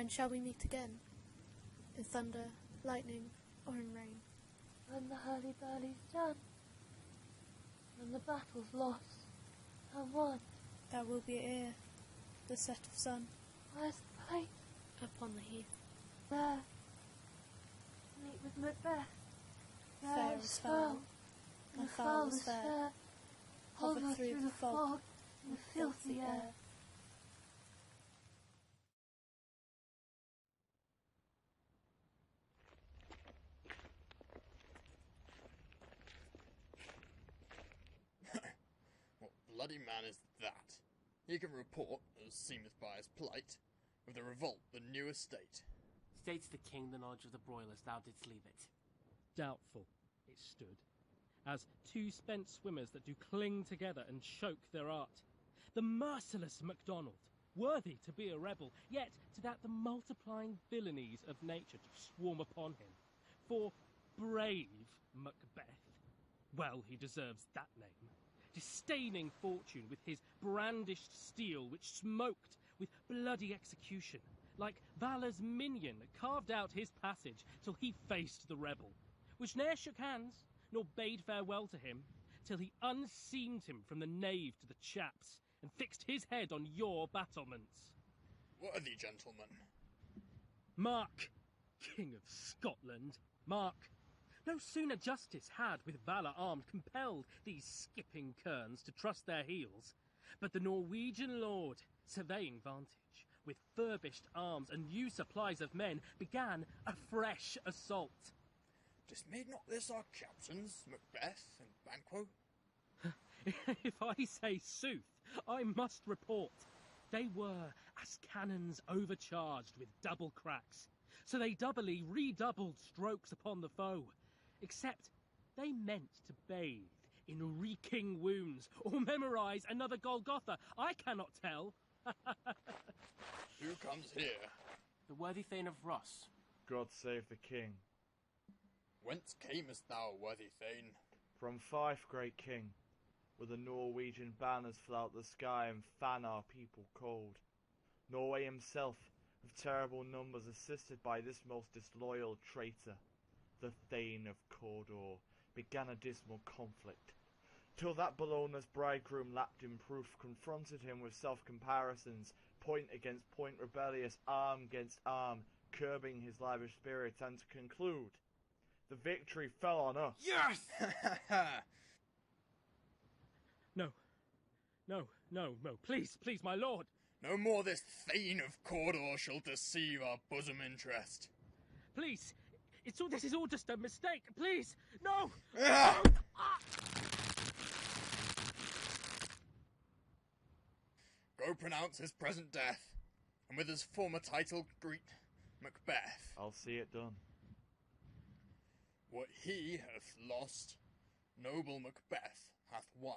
When shall we meet again? In thunder, lightning, or in rain? When the hurly-burly's done, when the battle's lost and won. There will be ere the set of sun. Where's the place? Upon the heath. There. Meet with Macbeth. Fair as foul, and foul as fair. Hover through the fog and filthy air. What bloody man is that? He can report, as seemeth by his plight, of the revolt, the new estate. States the king the knowledge of the broilers thou didst leave it. Doubtful, it stood, as two spent swimmers that do cling together and choke their art. The merciless MacDonald, worthy to be a rebel, yet to that the multiplying villainies of nature do swarm upon him. For brave Macbeth, well he deserves that name, disdaining fortune with his brandished steel which smoked with bloody execution, like Valor's minion carved out his passage till he faced the rebel, which ne'er shook hands, nor bade farewell to him, till he unseamed him from the nave to the chaps, and fixed his head on your battlements. Worthy gentleman. Mark, King of Scotland, mark. No sooner justice had with valour armed compelled these skipping kerns to trust their heels, but the Norwegian lord, surveying vantage, with furbished arms and new supplies of men, began a fresh assault. Dismayed not this our captains, Macbeth and Banquo? If I say sooth, I must report. They were as cannons overcharged with double cracks, so they doubly redoubled strokes upon the foe, except they meant to bathe in reeking wounds, or memorise another Golgotha, I cannot tell. Who comes here? The worthy Thane of Ross. God save the king. Whence camest thou, worthy Thane? From Fife, great king, where the Norwegian banners flout the sky and fan our people cold. Norway himself, of terrible numbers, assisted by this most disloyal traitor, the Thane of Cawdor, began a dismal conflict, till that Bologna's bridegroom, lapped in proof, confronted him with self-comparisons, point against point, rebellious, arm against arm, curbing his lavish spirit, and to conclude, the victory fell on us. Yes! No, please, my lord. No more this Thane of Cawdor shall deceive our bosom interest. Please, this is all just a mistake. Please, no! Go pronounce his present death, and with his former title greet Macbeth. I'll see it done. What he hath lost, noble Macbeth hath won.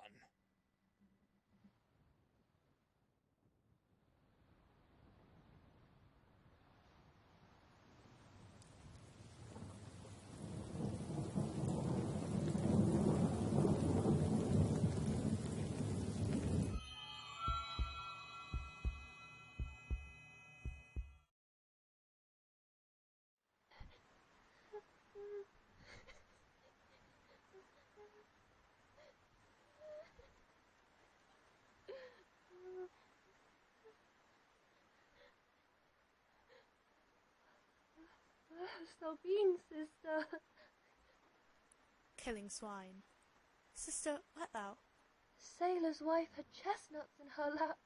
Where hast thou been, sister? Killing swine. Sister, wert thou? The sailor's wife had chestnuts in her lap,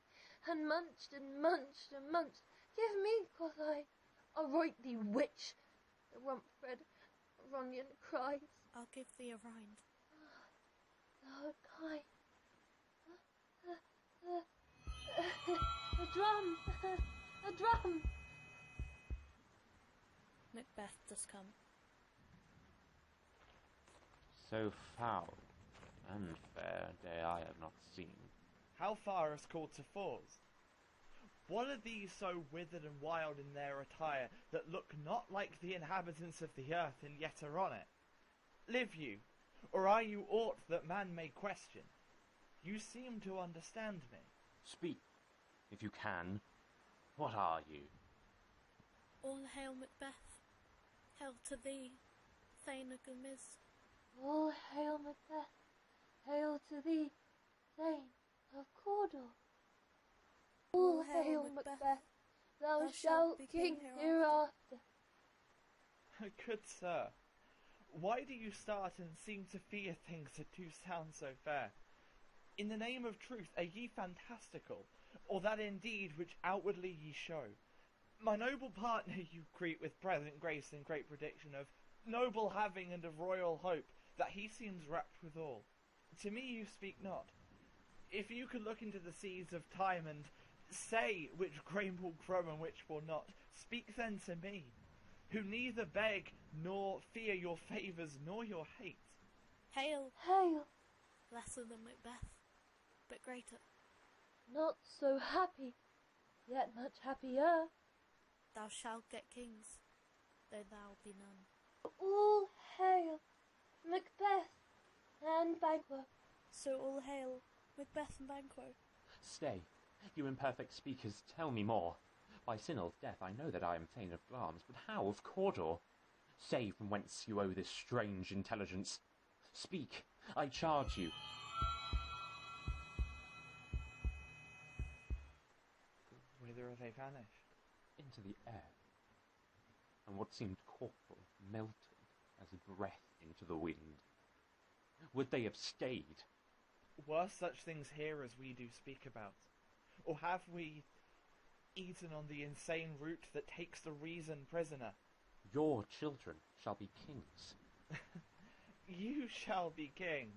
and munched and munched and munched. Give me, quoth I, I'll right thee, witch. The rump-fed Runyon cries. I'll give thee a rind. Thou art kind. A drum! A drum! Macbeth does come. So foul and fair day I have not seen. How far is called to Falls? What are these so withered and wild in their attire, that look not like the inhabitants of the earth, and yet are on it? Live you, or are you aught that man may question? You seem to understand me. Speak, if you can. What are you? All hail Macbeth. Hail to thee, Thane of Gamiz. All hail Macbeth. Hail to thee, Thane of Cawdor. All hail Macbeth. Thou shalt be king hereafter. Good sir, why do you start and seem to fear things that do sound so fair? In the name of truth, are ye fantastical, or that indeed which outwardly ye show? My noble partner you greet with present grace and great prediction of noble having and of royal hope, that he seems rapt withal. To me you speak not. If you could look into the seas of time and say which grain will grow and which will not, speak then to me, who neither beg nor fear your favours nor your hate. Hail, Hail, lesser than Macbeth, but greater. not so happy, yet much happier. Thou shalt get kings, though thou be none. All hail Macbeth and Banquo. So all hail Macbeth and Banquo. Stay, you imperfect speakers, tell me more. By Sinel's death I know that I am Thane of Glamis, but how of Cawdor? Say from whence you owe this strange intelligence. Speak, I charge you. Whither are they vanished? Into the air, and what seemed corporal melted as breath into the wind. Would they have stayed? Were such things here as we do speak about? Or have we eaten on the insane root that takes the reason prisoner? Your children shall be kings. You shall be king.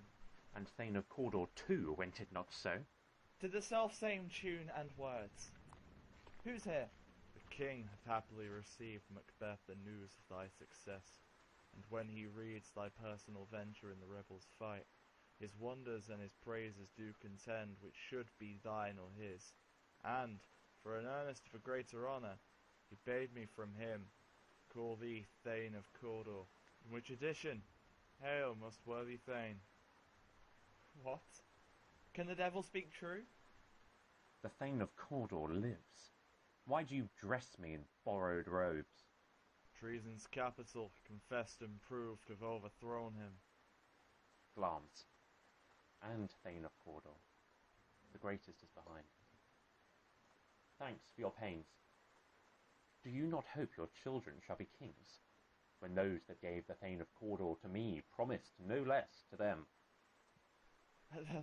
And Thane of Cawdor too, went it not so? To the self-same tune and words. Who's here? The king hath happily received, Macbeth, the news of thy success, and when he reads thy personal venture in the rebels' fight, his wonders and his praises do contend which should be thine or his, and, for an earnest of a greater honour, he bade me from him call thee Thane of Cawdor, in which addition, hail, most worthy Thane. What? Can the devil speak true? The Thane of Cawdor lives. Why do you dress me in borrowed robes? Treason's capital, confessed and proved, have overthrown him. Glamis, and Thane of Cawdor. The greatest is behind. Thanks for your pains. Do you not hope your children shall be kings, when those that gave the Thane of Cawdor to me promised no less to them?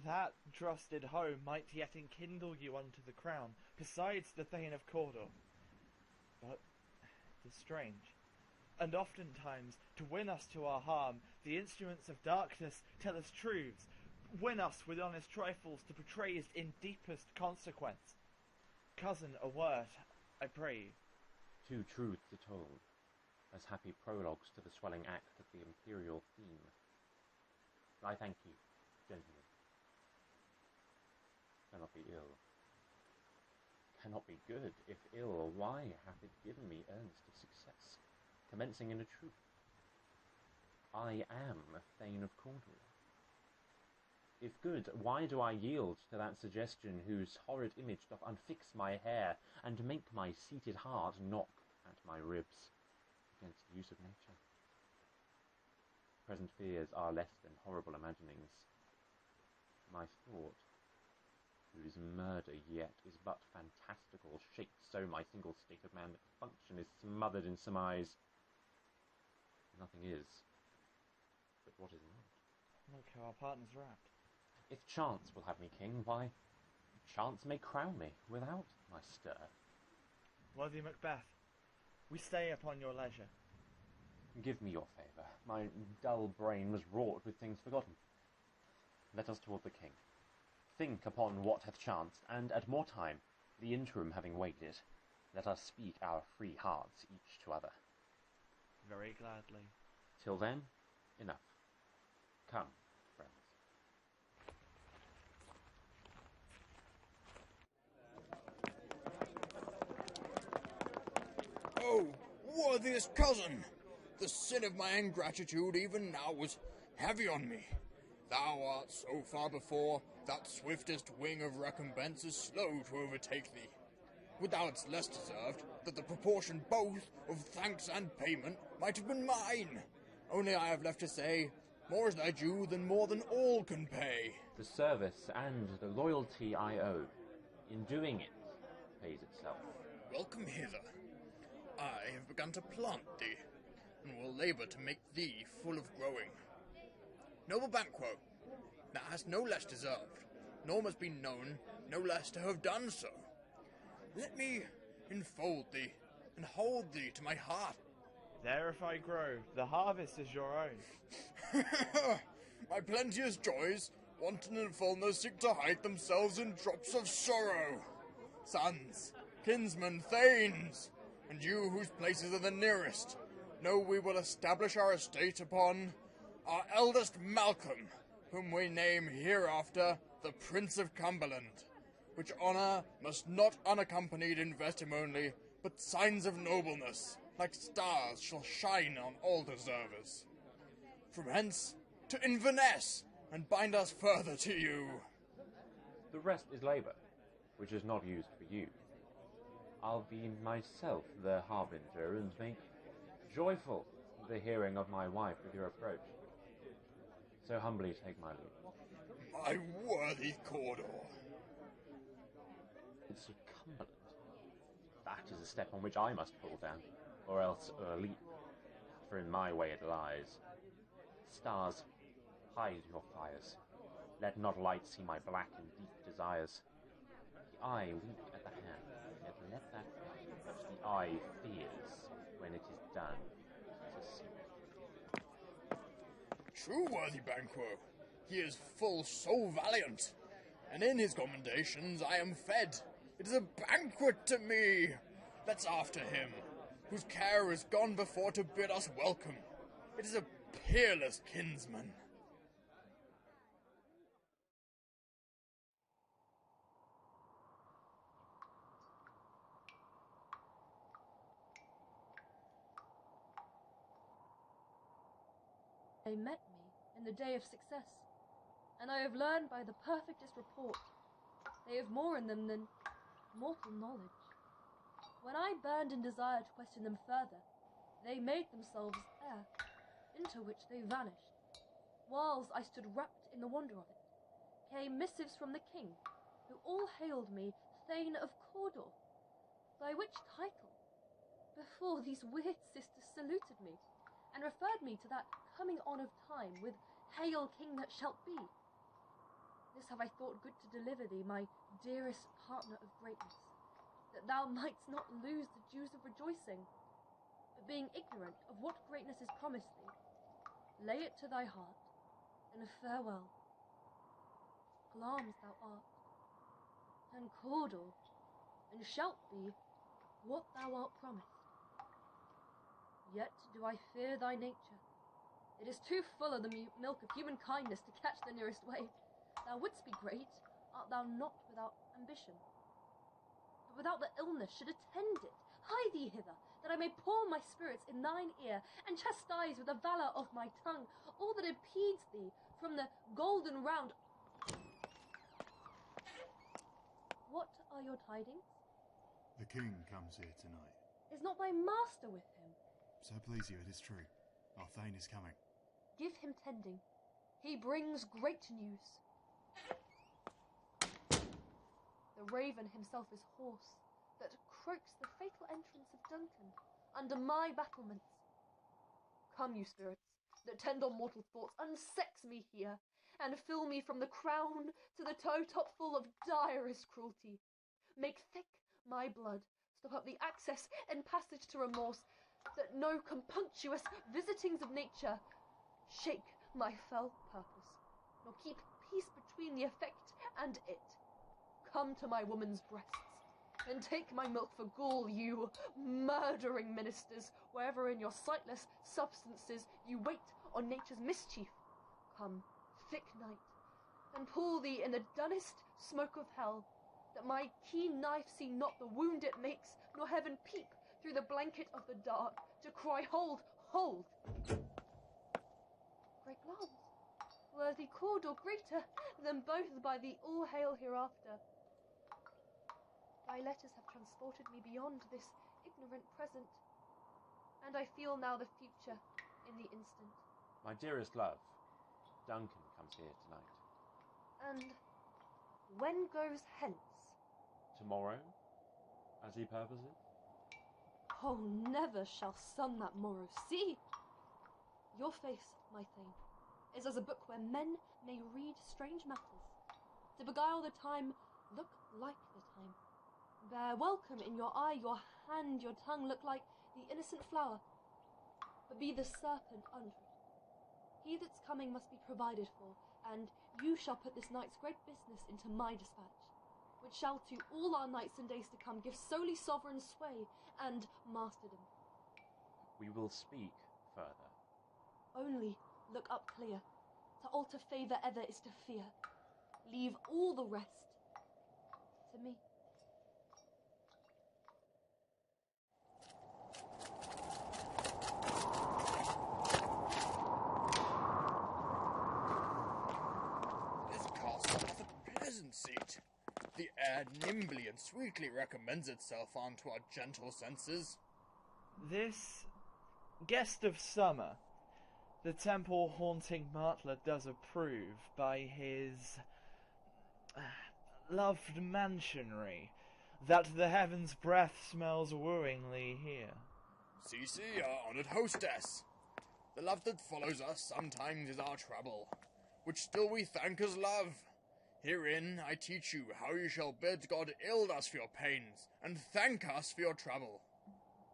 That trusted home might yet enkindle you unto the crown, besides the Thane of Cawdor. But 'tis strange, and oftentimes, to win us to our harm, the instruments of darkness tell us truths, win us with honest trifles to betrays in deepest consequence. Cousin, a word, I pray you. Two truths are told, as happy prologues to the swelling act of the imperial theme. I thank you, gentlemen. Cannot be ill. Cannot be good. If ill, why hath it given me earnest of success, commencing in a truth? I am Thane of Cawdor. If good, why do I yield to that suggestion whose horrid image doth unfix my hair, and make my seated heart knock at my ribs against the use of nature? Present fears are less than horrible imaginings. My thought, whose murder yet is but fantastical, shakes so my single state of man that function is smothered in surmise. Nothing is, but what is not. Look how our partner's wrapped. If chance will have me king, why, chance may crown me without my stir. Worthy Macbeth, we stay upon your leisure. Give me your favour. My dull brain was wrought with things forgotten. Let us toward the king. Think upon what hath chanced, and at more time, the interim having waited, let us speak our free hearts each to other. Very gladly. Till then, enough. Come, friends. Oh, worthiest cousin! The sin of my ingratitude even now was heavy on me. Thou art so far before, that swiftest wing of recompense is slow to overtake thee. Would thou hadst less deserved, that the proportion both of thanks and payment might have been mine. Only I have left to say, more is thy due than more than all can pay. The service and the loyalty I owe, in doing it, pays itself. Welcome hither. I have begun to plant thee, and will labour to make thee full of growing. Noble Banquo, thou hast no less deserved, nor must be known no less to have done so. Let me enfold thee, and hold thee to my heart. There if I grow, the harvest is your own. My plenteous joys, wanton and fullness, seek to hide themselves in drops of sorrow. Sons, kinsmen, thanes, and you whose places are the nearest, know we will establish our estate upon our eldest Malcolm, whom we name hereafter the Prince of Cumberland, which honour must not unaccompanied invest him only, but signs of nobleness, like stars, shall shine on all deservers. From hence to Inverness, and bind us further to you. The rest is labour, which is not used for you. I'll be myself the harbinger, and make joyful the hearing of my wife with your approach. So humbly take my leave. My worthy Cawdor. It's of Cumberland. That is a step on which I must fall down, or else leap, for in my way it lies. Stars, hide your fires. Let not light see my black and deep desires. The eye weak at the hand, yet let that fire which the eye fears when it is done to see. True, worthy Banquo, he is full so valiant, and in his commendations I am fed. It is a banquet to me. Let's after him, whose care is gone before to bid us welcome. It is a peerless kinsman. They met me in the day of success, and I have learned by the perfectest report they have more in them than mortal knowledge. When I burned in desire to question them further, they made themselves air, into which they vanished. Whiles I stood wrapped in the wonder of it, came missives from the king, who all hailed me Thane of Cawdor, by which title before these weird sisters saluted me, and referred me to that coming on of time with Hail King that shalt be. This have I thought good to deliver thee, my dearest partner of greatness, that thou mightst not lose the dues of rejoicing, but being ignorant of what greatness is promised thee, lay it to thy heart, and farewell. Glamis thou art, and Cawdor, and shalt be what thou art promised. Yet do I fear thy nature. It is too full of the milk of human kindness to catch the nearest way. Thou wouldst be great, art thou not without ambition? But without the illness should attend it. Hie thee hither, that I may pour my spirits in thine ear, and chastise with the valour of my tongue all that impedes thee from the golden round. What are your tidings? The king comes here tonight. Is not thy master with him? So please you, it is true. Our Thane is coming. Give him tending. He brings great news. The raven himself is hoarse, that croaks the fatal entrance of Duncan under my battlements. Come, you spirits, that tend on mortal thoughts, unsex me here, and fill me from the crown to the toe-top full of direst cruelty. Make thick my blood, stop up the access and passage to remorse, that no compunctuous visitings of nature shake my fell purpose, nor keep peace between the effect and it. Come to my woman's breasts, and take my milk for gall, you murdering ministers, wherever in your sightless substances you wait on nature's mischief. Come, thick night, and pull thee in the dunnest smoke of hell, that my keen knife see not the wound it makes, nor heaven peep through the blanket of the dark, to cry, hold, hold! Great Lance, worthy Cawdor, greater than both by the all-hail hereafter. thy letters have transported me beyond this ignorant present, and I feel now the future in the instant. My dearest love, Duncan comes here tonight. And when goes hence? Tomorrow, as he purposes? Oh, never shall sun that morrow see! Your face, my Thane, is as a book where men may read strange matters. To beguile the time, look like the time. Bear welcome in your eye, your hand, your tongue, look like the innocent flower. But be the serpent under it. He that's coming must be provided for, and you shall put this night's great business into my dispatch, which shall to all our nights and days to come give solely sovereign sway and masterdom. We will speak further. Only look up clear. To alter favour ever is to fear. Leave all the rest to me. This castle hath a pleasant seat. The air nimbly and sweetly recommends itself unto our gentle senses. This guest of summer, the temple-haunting martler does approve by his loved mansionry, that the heaven's breath smells wooingly here. See, our honoured hostess. The love that follows us sometimes is our trouble, which still we thank as love. Herein I teach you how you shall bid God ild us for your pains, and thank us for your trouble.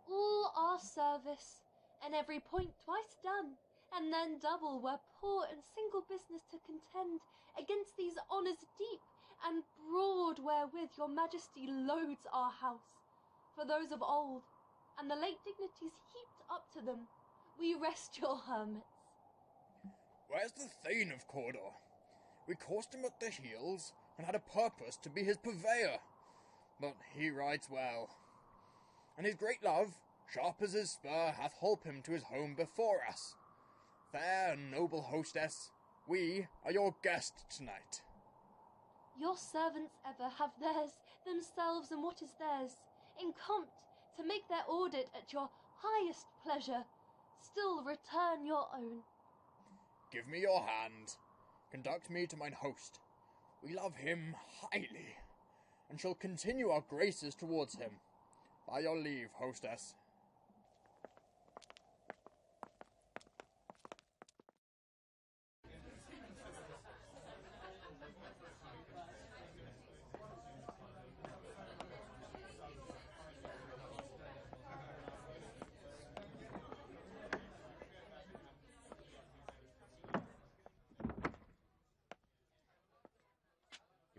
All our service, and every point twice done, and then double were poor and single business to contend against these honours deep and broad wherewith your majesty loads our house. For those of old, and the late dignities heaped up to them, we rest your hermits. Where's the Thane of Cawdor? We coursed him at the heels, and had a purpose to be his purveyor. But he rides well, and his great love, sharp as his spur, hath holp him to his home before us. Fair and noble hostess, we are your guest tonight. Your servants ever have theirs, themselves and what is theirs, in compt, to make their audit at your highest pleasure, still return your own. Give me your hand. Conduct me to mine host. We love him highly, and shall continue our graces towards him. By your leave, hostess.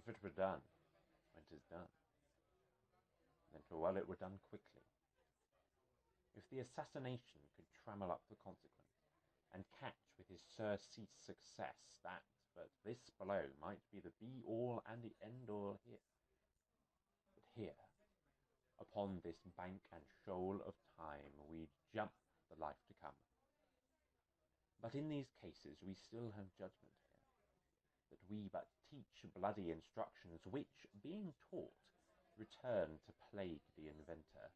If it were done, when 'tis done, then 'twere well it were done quickly. If the assassination could trammel up the consequence, and catch with his surcease success, that but this blow might be the be-all and the end-all here. But here, upon this bank and shoal of time, we jump the life to come. But in these cases we still have judgment here, that we but teach bloody instructions, which, being taught, return to plague the inventor.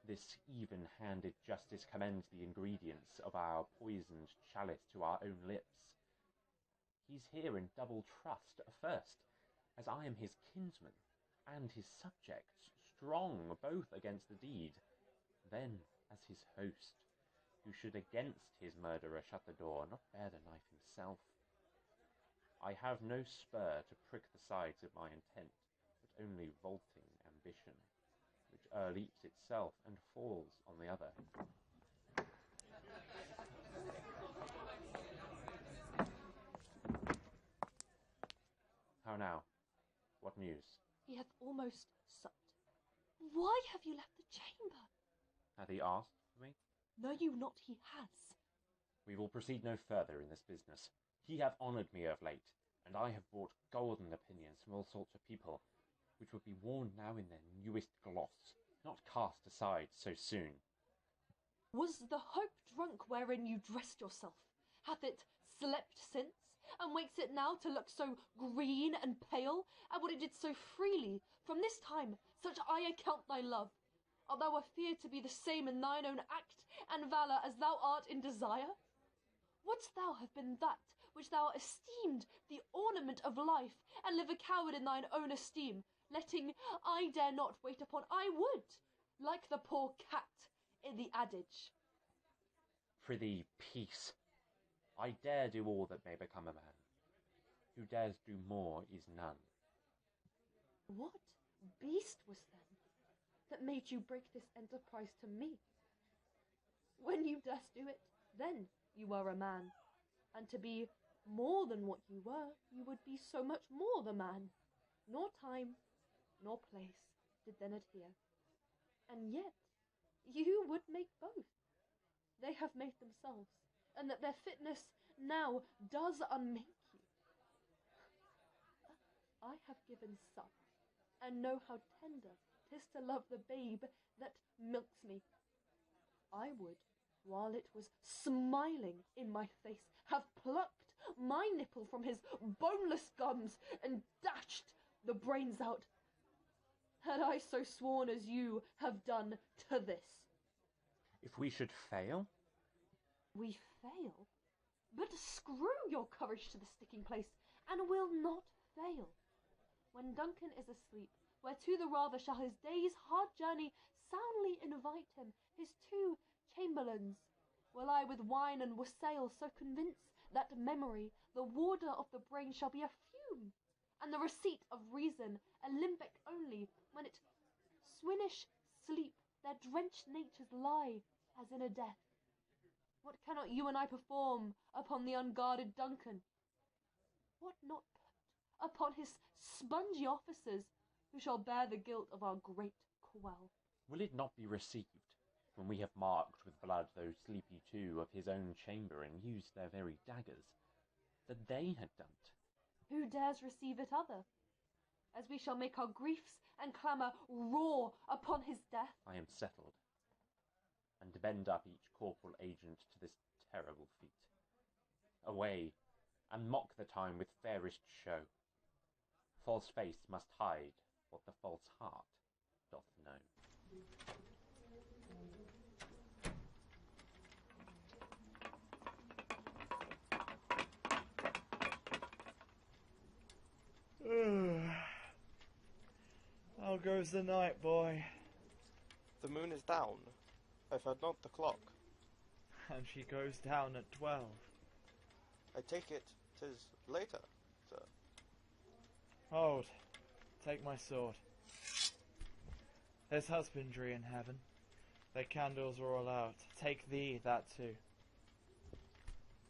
This even-handed justice commends the ingredients of our poisoned chalice to our own lips. He's here in double trust, first, as I am his kinsman, and his subjects, strong both against the deed, then as his host, who should against his murderer shut the door, not bear the knife himself. I have no spur to prick the sides of my intent, but only vaulting ambition, which leaps itself and falls on the other. How now? What news? He hath almost supped. Why have you left the chamber? Hath he asked for me? Know you not he has? We will proceed no further in this business. He hath honoured me of late, and I have brought golden opinions from all sorts of people, which would be worn now in their newest gloss, not cast aside so soon. Was the hope drunk wherein you dressed yourself? Hath it slept since? and wakes it now to look so green and pale, and what it did so freely. From this time, such I account thy love. Art thou afeard to be the same in thine own act and valour as thou art in desire? Wouldst thou have been that which thou esteemed the ornament of life, and live a coward in thine own esteem, letting I dare not wait upon I would, like the poor cat in the adage? Prithee, peace. I dare do all that may become a man. Who dares do more is none. What beast was then that made you break this enterprise to me? When you durst do it, then you are a man, and to be more than what you were, you would be so much more the man. Nor time, nor place did then adhere, and yet you would make both. They have made themselves, and that their fitness now does unmake you. I have given suck, and know how tender 'tis to love the babe that milks me. I would, while it was smiling in my face, have plucked my nipple from his boneless gums and dashed the brains out, had I so sworn as you have done to this. If we should fail? We fail? But screw your courage to the sticking place, and will not fail. When Duncan is asleep, whereto the rather shall his day's hard journey soundly invite him, his 2 chamberlains, will I with wine and wassail so convince that memory, the warder of the brain, shall be a fume, and the receipt of reason a limbeck only, when it swinish sleep their drenched natures lie as in a death. What cannot you and I perform upon the unguarded Duncan? What not put upon his spongy officers, who shall bear the guilt of our great quell? Will it not be received, when we have marked with blood those sleepy 2 of his own chamber, and used their very daggers, that they had done't? Who dares receive it other? As we shall make our griefs and clamour roar upon his death. I am settled, and bend up each corporal agent to this terrible feat. Away, and mock the time with fairest show. False face must hide what the false heart doth know. How goes the night, boy? The moon is down. I've heard not the clock. And she goes down at 12. I take it 'tis later, sir. Hold. Take my sword. There's husbandry in heaven. Their candles are all out. Take thee that too.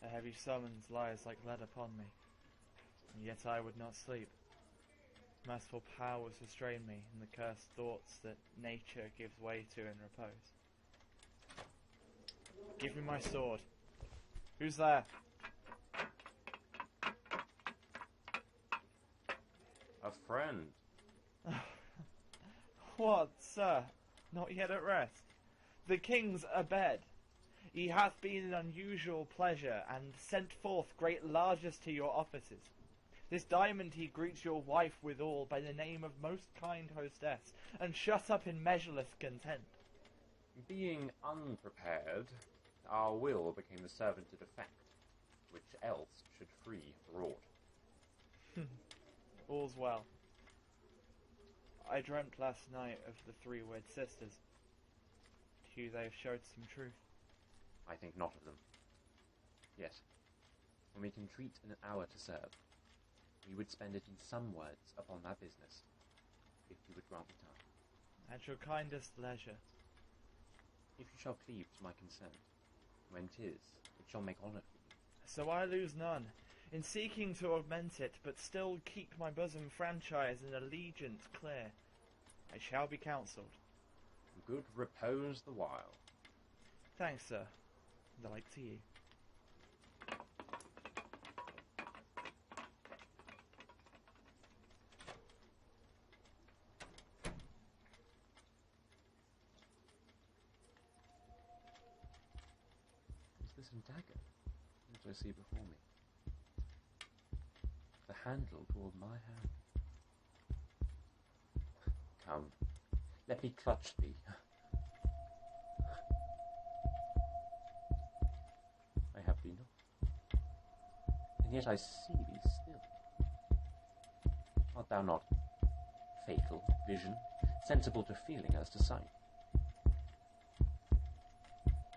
A heavy summons lies like lead upon me, and yet I would not sleep. Merciful powers restrain me in the cursed thoughts that nature gives way to in repose. Give me my sword. Who's there? A friend. What, sir? Not yet at rest? The king's abed. He hath been an unusual pleasure, and sent forth great largesse to your offices. This diamond he greets your wife withal by the name of most kind hostess, and shut up in measureless content. Being unprepared, our will became the servant to defect, which else should free for aught. All's well. I dreamt last night of the 3 wed sisters. To you they have showed some truth. I think not of them. Yet, when we can treat in an hour to serve, we would spend it in some words upon that business, if you would grant me time. At your kindest leisure. If you shall cleave to my consent, when 'tis, it shall make honour for you. So I lose none, in seeking to augment it, but still keep my bosom franchise and allegiance clear. I shall be counselled. Good repose the while. Thanks, sir. The like to you. Is this a dagger? What do I see before me? handle toward my hand. Come, let me clutch thee. I have thee not, and yet I see thee still. Art thou not fatal vision, sensible to feeling as to sight?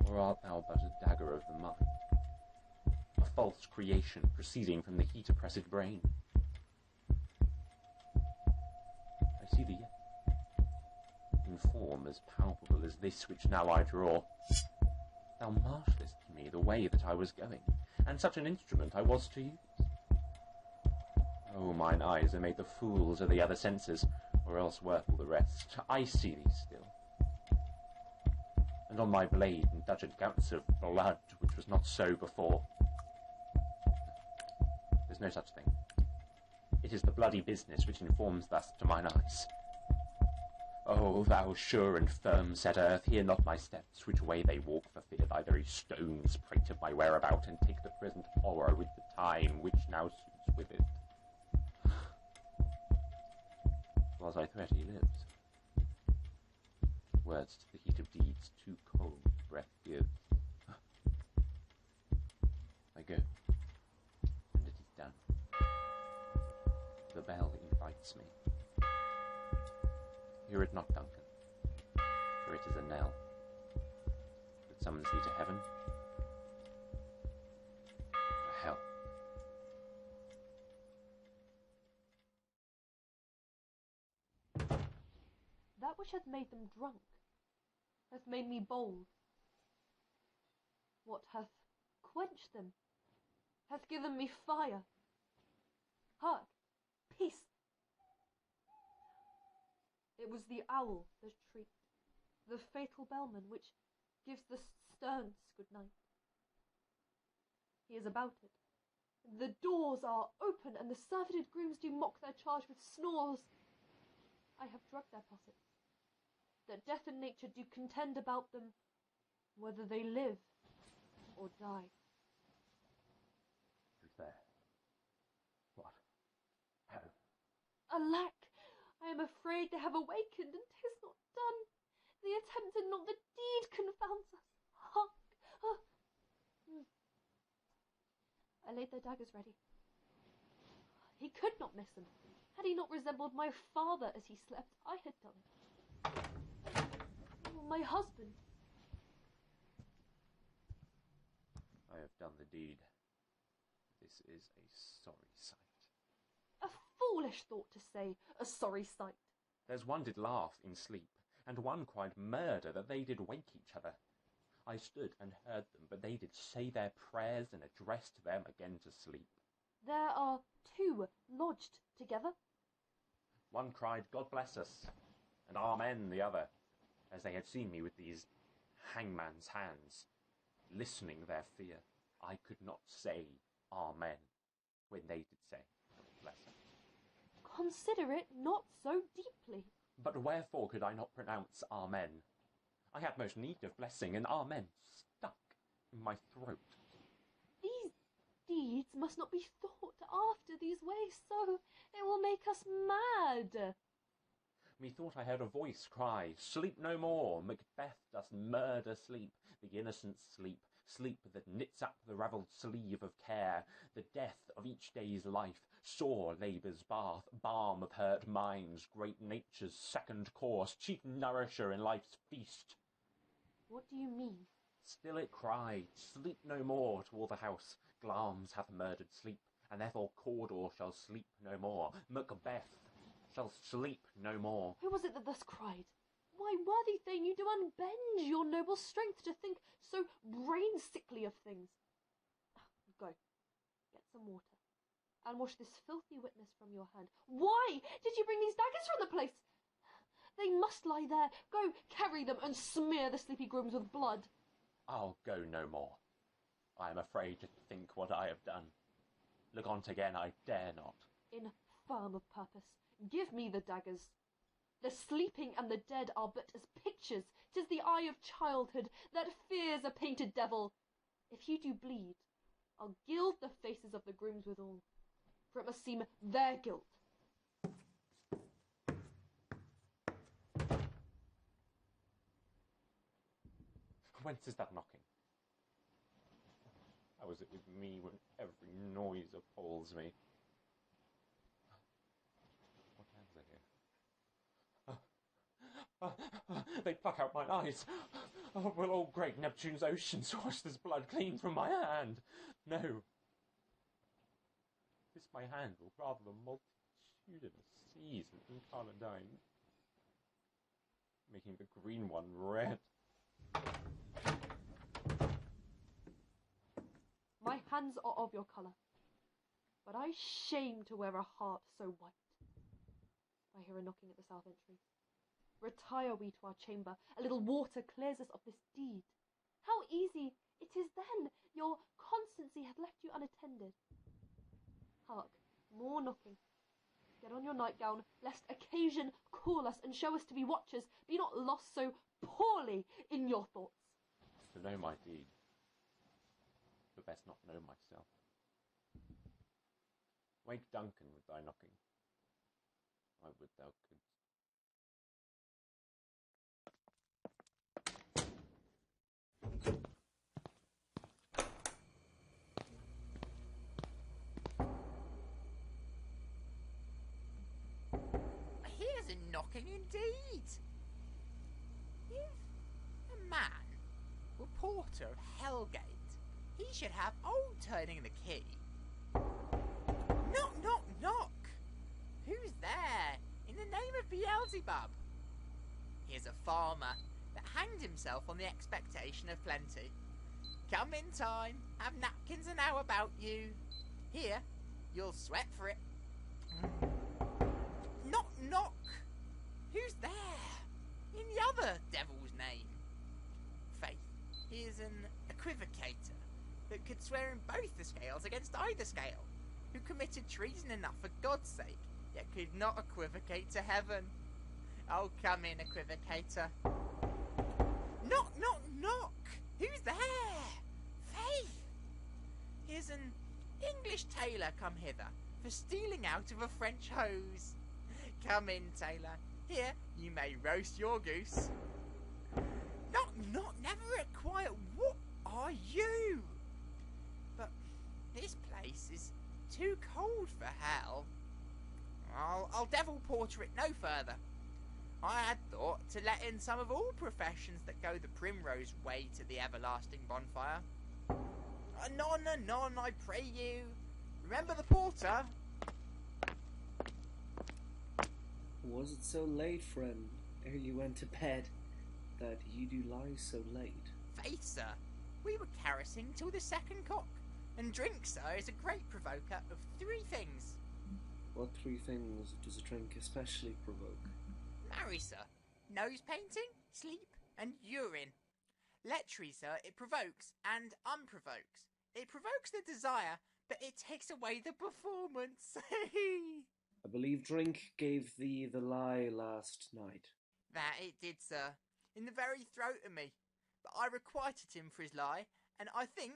Or art thou but a dagger of the mind, a false creation proceeding from the heat-oppressed brain? I see thee yet, in form as palpable as this which now I draw. Thou marshallest to me the way that I was going, and such an instrument I was to use. Oh, mine eyes are made the fools of the other senses, or else worth all the rest. I see thee still, and on my blade indulgent gouts of blood, which was not so before. There's no such thing. It is the bloody business which informs thus to mine eyes. Oh, thou sure and firm set earth, hear not my steps, which way they walk, for fear thy very stones prate of my whereabout, and take the present horror with the time which now suits with it. Whilst I threat he lives, words to the heat of deeds too cold breath gives. I go, and it is done. The bell invites me. Hear it not, Duncan, for it is a knell that summons thee to heaven or hell. That which hath made them drunk hath made me bold. What hath quenched them hath given me fire. Hark! Peace! It was the owl that shrieked, the fatal bellman which gives the sterns good night. He is about it. The doors are open, and the surfeited grooms do mock their charge with snores. I have drugged their possets, that death and nature do contend about them, whether they live or die. Who's there? What? How? Alack! I am afraid they have awakened, and 'tis not done. The attempt and not the deed confounds us. Hark! I laid their daggers ready. He could not miss them. Had he not resembled my father as he slept, I had done. Oh, my husband. I have done the deed. This is a sorry sight. A foolish thought to say, a sorry sight. There's one did laugh in sleep, and one cried murder, that they did wake each other. I stood and heard them, but they did say their prayers, and addressed them again to sleep. There are two lodged together. One cried, God bless us, and Amen the other, as they had seen me with these hangman's hands, listening their fear. I could not say Amen, when they did say God bless us. Consider it not so deeply. But wherefore could I not pronounce Amen? I had most need of blessing, and Amen stuck in my throat. These deeds must not be thought after these ways, so it will make us mad. Methought I heard a voice cry, Sleep no more, Macbeth doth murder sleep, the innocent sleep, sleep that knits up the ravelled sleeve of care, the death of each day's life, sore labour's bath, balm of hurt minds, great nature's second course, chief nourisher in life's feast. What do you mean? Still it cried, Sleep no more, to all the house, Glamis hath murdered sleep, and therefore Cawdor shall sleep no more, Macbeth shall sleep no more. Who was it that thus cried? Why, worthy Thane, you do unbend your noble strength to think so brain-sickly of things. Go, get some water, and wash this filthy witness from your hand. Why did you bring these daggers from the place? They must lie there. Go, carry them, and smear the sleepy grooms with blood. I'll go no more. I am afraid to think what I have done. Look on't again, I dare not. Infirm of purpose, give me the daggers. The sleeping and the dead are but as pictures. 'Tis the eye of childhood that fears a painted devil. If you do bleed, I'll gild the faces of the grooms withal. for it must seem their guilt. Whence is that knocking? How is it with me when every noise appalls me? What hands are here? They pluck out my eyes. Oh, will all great Neptune's oceans wash this blood clean from my hand? No. This my hand will rather the multitudinous seas and incarnadine, making the green one red. My hands are of your colour, but I shame to wear a heart so white. I hear a knocking at the south entry. Retire we to our chamber, a little water clears us of this deed. How easy it is then, your constancy hath left you unattended. Hark, more knocking. Get on your nightgown, lest occasion call us and show us to be watchers. Be not lost so poorly in your thoughts. To know my deed, the best not know myself. Wake Duncan with thy knocking. I would thou couldst. Here's a knocking indeed. If a man were porter of Hellgate, he should have old turning the key. Knock, knock, knock! Who's there? In the name of Beelzebub? Here's a farmer that hanged himself on the expectation of plenty. Come in time, have napkins and how about you? Here, you'll sweat for it. Knock, knock! Who's there? In the other devil's name? Faith, he is an equivocator that could swear in both the scales against either scale, who committed treason enough for God's sake, yet could not equivocate to heaven. Oh, come in, equivocator. Knock, knock, knock! Who's there? Faith! Here's an English tailor come hither for stealing out of a French hose. Come in, tailor. Here, you may roast your goose. Knock, knock, never a quiet. What are you? But this place is too cold for hell. I'll devil porter it no further. I had thought to let in some of all professions that go the primrose way to the everlasting bonfire. Anon, I pray you. Remember the porter? Was it so late, friend, ere you went to bed, that you do lie so late? Faith, sir, we were caressing till the second cock, and drink, sir, is a great provoker of three things. What three things does a drink especially provoke? Marry, sir, nose painting, sleep, and urine. Lechery, sir, it provokes and unprovokes. It provokes the desire, but it takes away the performance. I believe drink gave thee the lie last night. That it did, sir, in the very throat of me. But I requited him for his lie, and I think,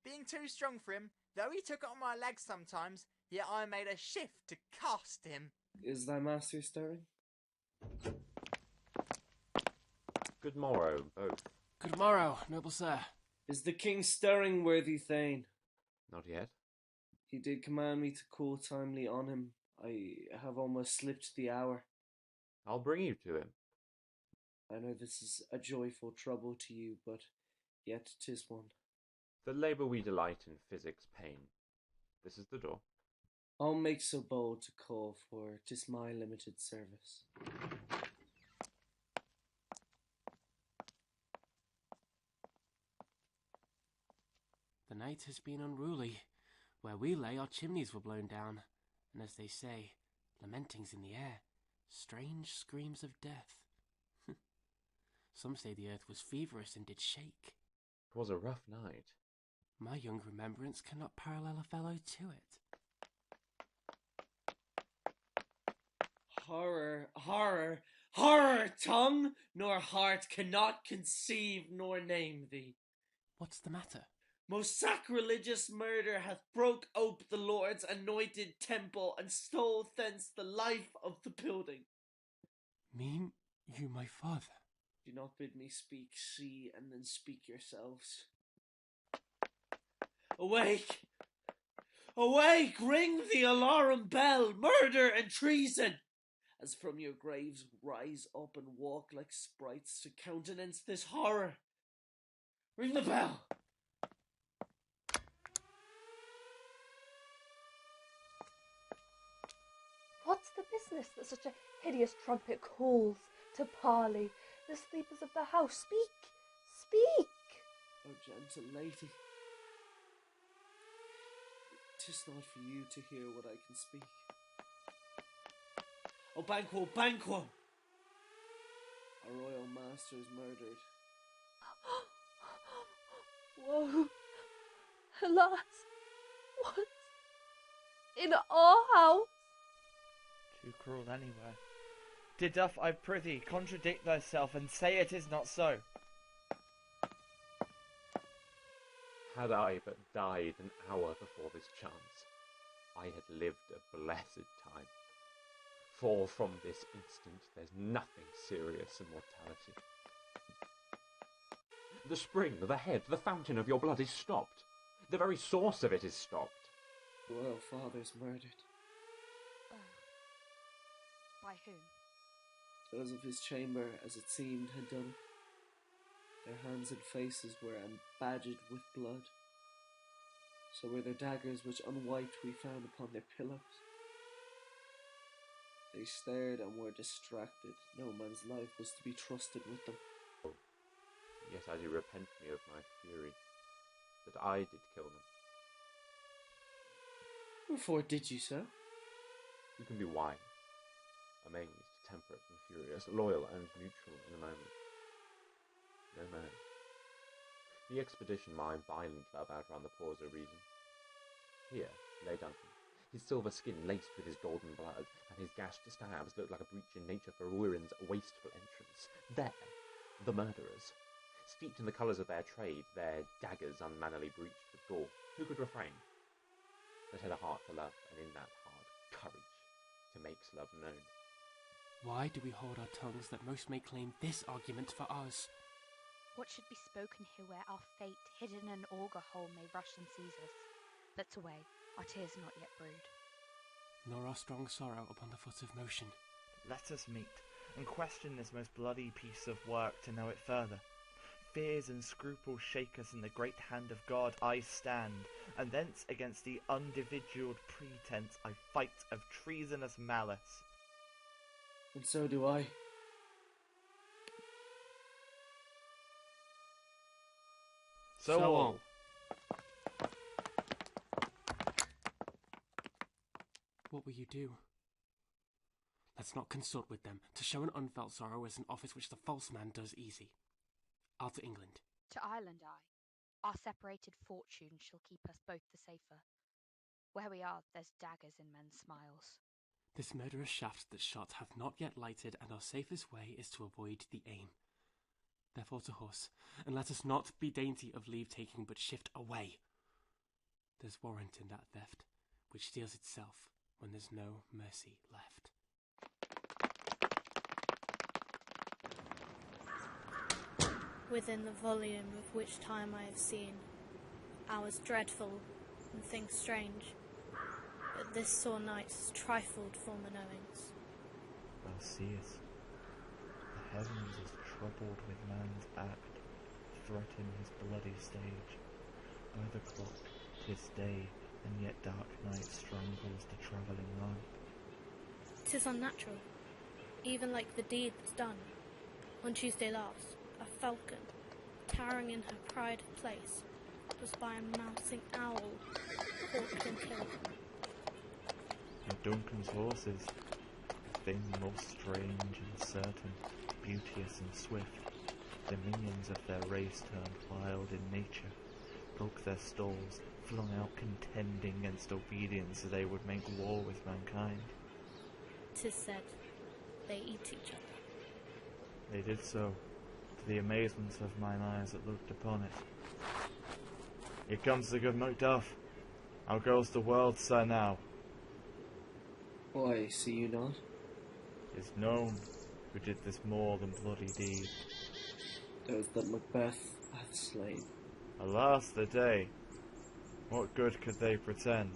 being too strong for him, though he took on my legs sometimes, yet I made a shift to cast him. Is thy master stirring? Good morrow, both. Good morrow, noble sir. Is the king stirring, worthy Thane? Not yet. He did command me to call timely on him. I have almost slipped the hour. I'll bring you to him. I know this is a joyful trouble to you, but yet 'tis one. The labour we delight in physics pain. This is the door. I'll make so bold to call, for 'tis my limited service. The night has been unruly. Where we lay, our chimneys were blown down, and as they say, lamentings in the air, strange screams of death. Some say the earth was feverish and did shake. 'Twas a rough night. My young remembrance cannot parallel a fellow to it. Horror, horror, horror! Tongue nor heart cannot conceive nor name thee. What's the matter? most sacrilegious murder hath broke ope the Lord's anointed temple and stole thence the life of the building. Mean you my father? Do not bid me speak, see, and then speak yourselves. Awake! Awake! Ring the alarum bell! Murder and treason! As from your graves rise up and walk like sprites to countenance this horror. Ring the bell! What's the business that such a hideous trumpet calls to parley the sleepers of the house? Speak! Speak! O gentle lady, 'tis not for you to hear what I can speak. O Banquo, Banquo! Our royal master is murdered. Woe! Alas! What? In our house? Too cruel anywhere. Doth, I prithee, contradict thyself and say it is not so. Had I but died an hour before this chance, I had lived a blessed time. For from this instant there's nothing serious in mortality. The spring, the head, the fountain of your blood is stopped. The very source of it is stopped. The royal father's murdered. By whom? Those of his chamber, as it seemed, had done it. Their hands and faces were embadged with blood. So were their daggers, which unwiped we found upon their pillows. They stared and were distracted. No man's life was to be trusted with them. Yet I do repent me of my fury, that I did kill them. Wherefore did you so? You can be wise, amazed, temperate and furious, loyal and neutral in a moment. No man. The expedition my violent love outran the pause of reason. Here lay Duncan, his silver skin laced with his golden blood, and his gashed stabs looked like a breach in nature for Ruin's wasteful entrance. There, the murderers, steeped in the colours of their trade, their daggers unmannerly breached with gore. Who could refrain? That had a heart to love, and in that heart courage to make love known. Why do we hold our tongues that most may claim this argument for us? What should be spoken here where our fate, hidden in an auger hole, may rush and seize us? Let's away, our tears not yet brewed. Nor our strong sorrow upon the foot of motion. Let us meet, and question this most bloody piece of work to know it further. Fears and scruples shake us in the great hand of God I stand, and thence against the undividualed pretence I fight of treasonous malice. And so do I. So all. What will you do? Let's not consult with them. To show an unfelt sorrow is an office which the false man does easy. I'll to England. To Ireland I. Our separated fortunes shall keep us both the safer. Where we are, there's daggers in men's smiles. This murderous shaft that shot hath not yet lighted, and our safest way is to avoid the aim. Therefore to horse, and let us not be dainty of leave-taking, but shift away. There's warrant in that theft, which steals itself when there's no mercy left. Within the volume of which time I have seen, hours dreadful and things strange, but this sore night has trifled former knowings. Thou seest, the heavens is troubled with man's act, threaten his bloody stage. By the clock, 'tis day, and yet dark night strangles the travelling light. 'Tis unnatural, even like the deed that's done. On Tuesday last, a falcon, towering in her pride of place, was by a mousing owl hawked and killed. And Duncan's horses, a thing most strange and certain, beauteous and swift, the minions of their race turned wild in nature, broke their stalls, flung out contending against obedience so they would make war with mankind. 'Tis said, they eat each other. They did so, to the amazement of mine eyes that looked upon it. Here comes the good Macduff. How goes the world, sir, now? Why, see you not? 'Tis known who did this more than bloody deed. Those that Macbeth hath slain. Alas the day! What good could they pretend?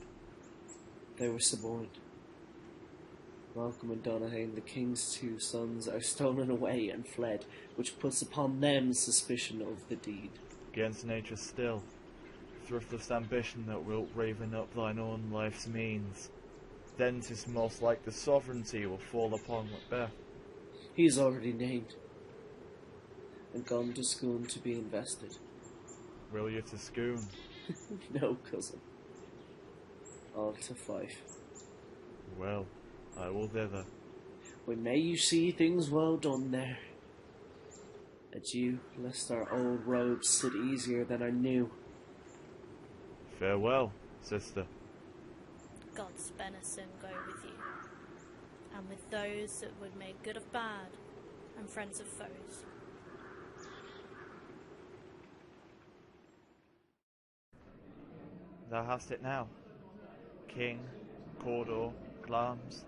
They were suborned. Malcolm and Donnahain, the king's two sons, are stolen away and fled, which puts upon them suspicion of the deed. Against nature still, thriftless ambition that wilt raven up thine own life's means. Then 'tis most like the sovereignty will fall upon Macbeth. He is already named, and gone to Scone to be invested. Will you to Scone? No, cousin. All to Fife. Well, I will thither. When may you see things well done there. Adieu, lest our old robes sit easier than our new. Farewell, sister. God's benison go with you, and with those that would make good of bad, and friends of foes. Thou hast it now. King, Cawdor, Glamis,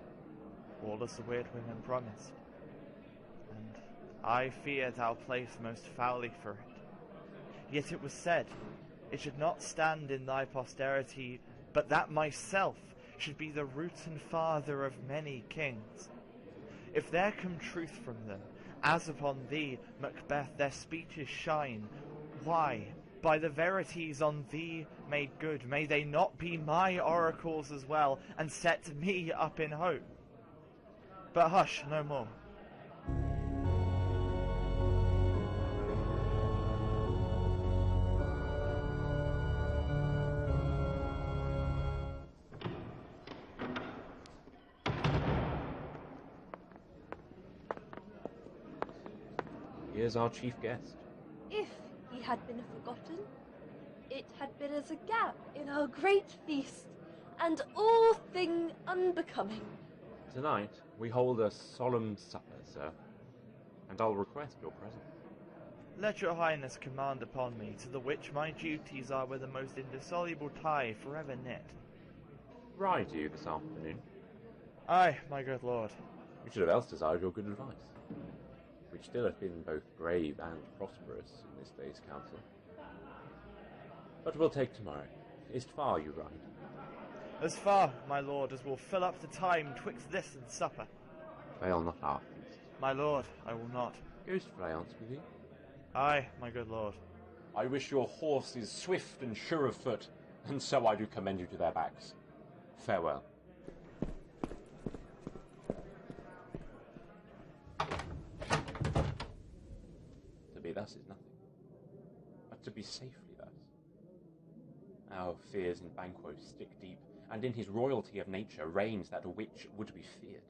all as the weird women promised. And I fear thou playest most foully for it. Yet it was said, it should not stand in thy posterity, but that myself should be the root and father of many kings. If there come truth from them, as upon thee, Macbeth, their speeches shine, why, by the verities on thee made good, may they not be my oracles as well, and set me up in hope? But hush, no more. Here's our chief guest. If he had been forgotten, it had been as a gap in our great feast, and all thing unbecoming. Tonight, we hold a solemn supper, sir, and I'll request your presence. Let your highness command upon me, to the which my duties are with a most indissoluble tie forever knit. Ride you this afternoon? Aye, my good lord. We should have else desired your good advice, which still hath been both grave and prosperous in this day's council. But we'll take tomorrow. Is't far you ride? As far, my lord, as will fill up the time twixt this and supper. Fail not our feast. My lord, I will not. Goes Fleance with you? Aye, my good lord. I wish your horse is swift and sure of foot, and so I do commend you to their backs. Farewell. To be thus is nothing, but to be safely thus. Our fears in Banquo stick deep, and in his royalty of nature reigns that which would be feared.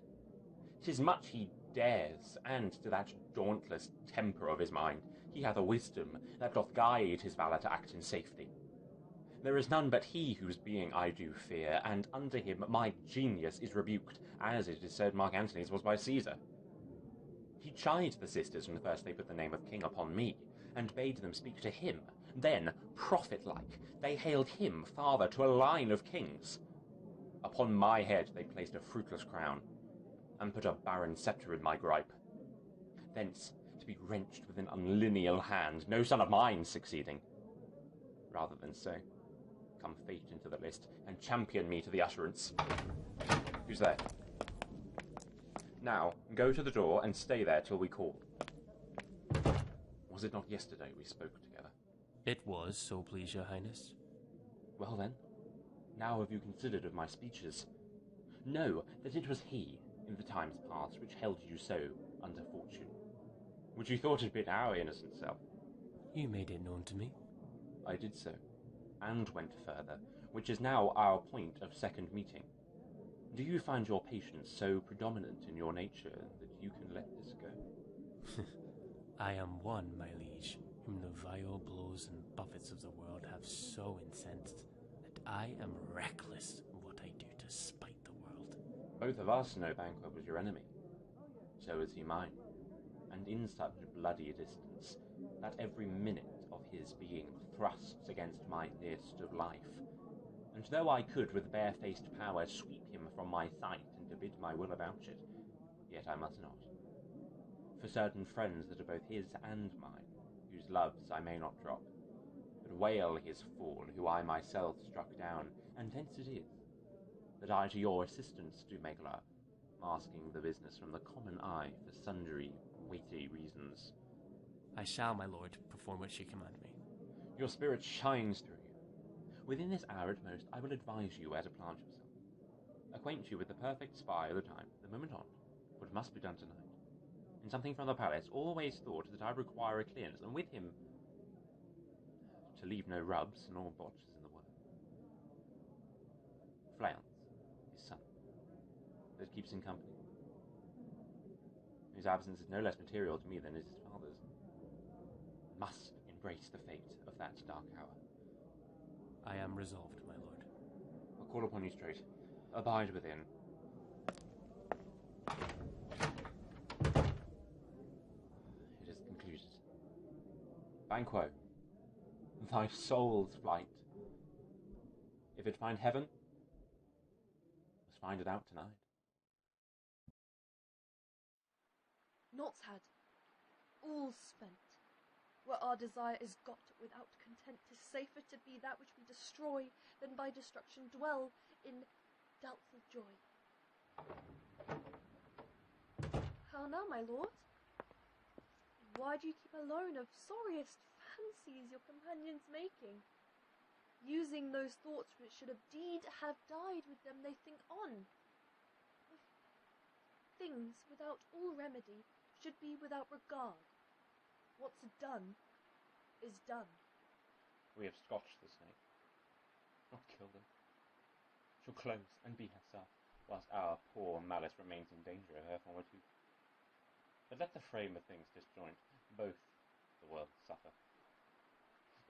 'Tis much he dares, and to that dauntless temper of his mind he hath a wisdom that doth guide his valour to act in safety. There is none but he whose being I do fear, and under him my genius is rebuked, as it is said Mark Antony's was by Caesar. He chid the sisters when first they put the name of king upon me, and bade them speak to him. Then, prophet-like, they hailed him father to a line of kings. Upon my head they placed a fruitless crown, and put a barren sceptre in my gripe. Thence, to be wrenched with an unlineal hand, no son of mine succeeding. Rather than so, come fate into the list, and champion me to the utterance. Who's there? Now, go to the door and stay there till we call. Was it not yesterday we spoke together? It was, so please your highness. Well then, now have you considered of my speeches? Know that it was he, in the times past, which held you so under fortune. Would you thought it been our innocent self? You made it known to me. I did so, and went further, which is now our point of second meeting. Do you find your patience so predominant in your nature that you can let this go? I am one, my liege, whom the vile blows and buffets of the world have so incensed that I am reckless of what I do to spite the world. Both of us know Banquo was your enemy. So is he mine, and in such bloody distance that every minute of his being thrusts against my list of life, and though I could with barefaced power sweep him from my sight and forbid my will about it, yet I must not. For certain friends that are both his and mine, whose loves I may not drop, but wail his fall, who I myself struck down, and hence it is that I to your assistance do make love, masking the business from the common eye for sundry weighty reasons. I shall, my lord, perform what you command me. Your spirit shines through you. Within this hour at most, I will advise you where to plant yourself. Acquaint you with the perfect spy of the time, the moment on, for it must be done tonight. And something from the palace always thought that I require a clearance, and with him to leave no rubs nor botches in the work. Fleance, his son, that keeps him company, whose absence is no less material to me than is his father's, must embrace the fate of that dark hour. I am resolved, my lord. I'll call upon you straight. Abide within. It is concluded. Banquo, thy soul's flight, if it find heaven, must find it out tonight. Naught's had, all spent. Where our desire is got without content, 'tis safer to be that which we destroy than by destruction dwell in doubtful joy. How now, my lord? Why do you keep alone of sorriest fancies your companions making? Using those thoughts which should have deed have died with them they think on. Of things without all remedy should be without regard. What's done is done. We have scotched the snake, not killed him. She'll close and be herself, whilst our poor malice remains in danger of her former tooth. But let the frame of things disjoint, both the world suffer.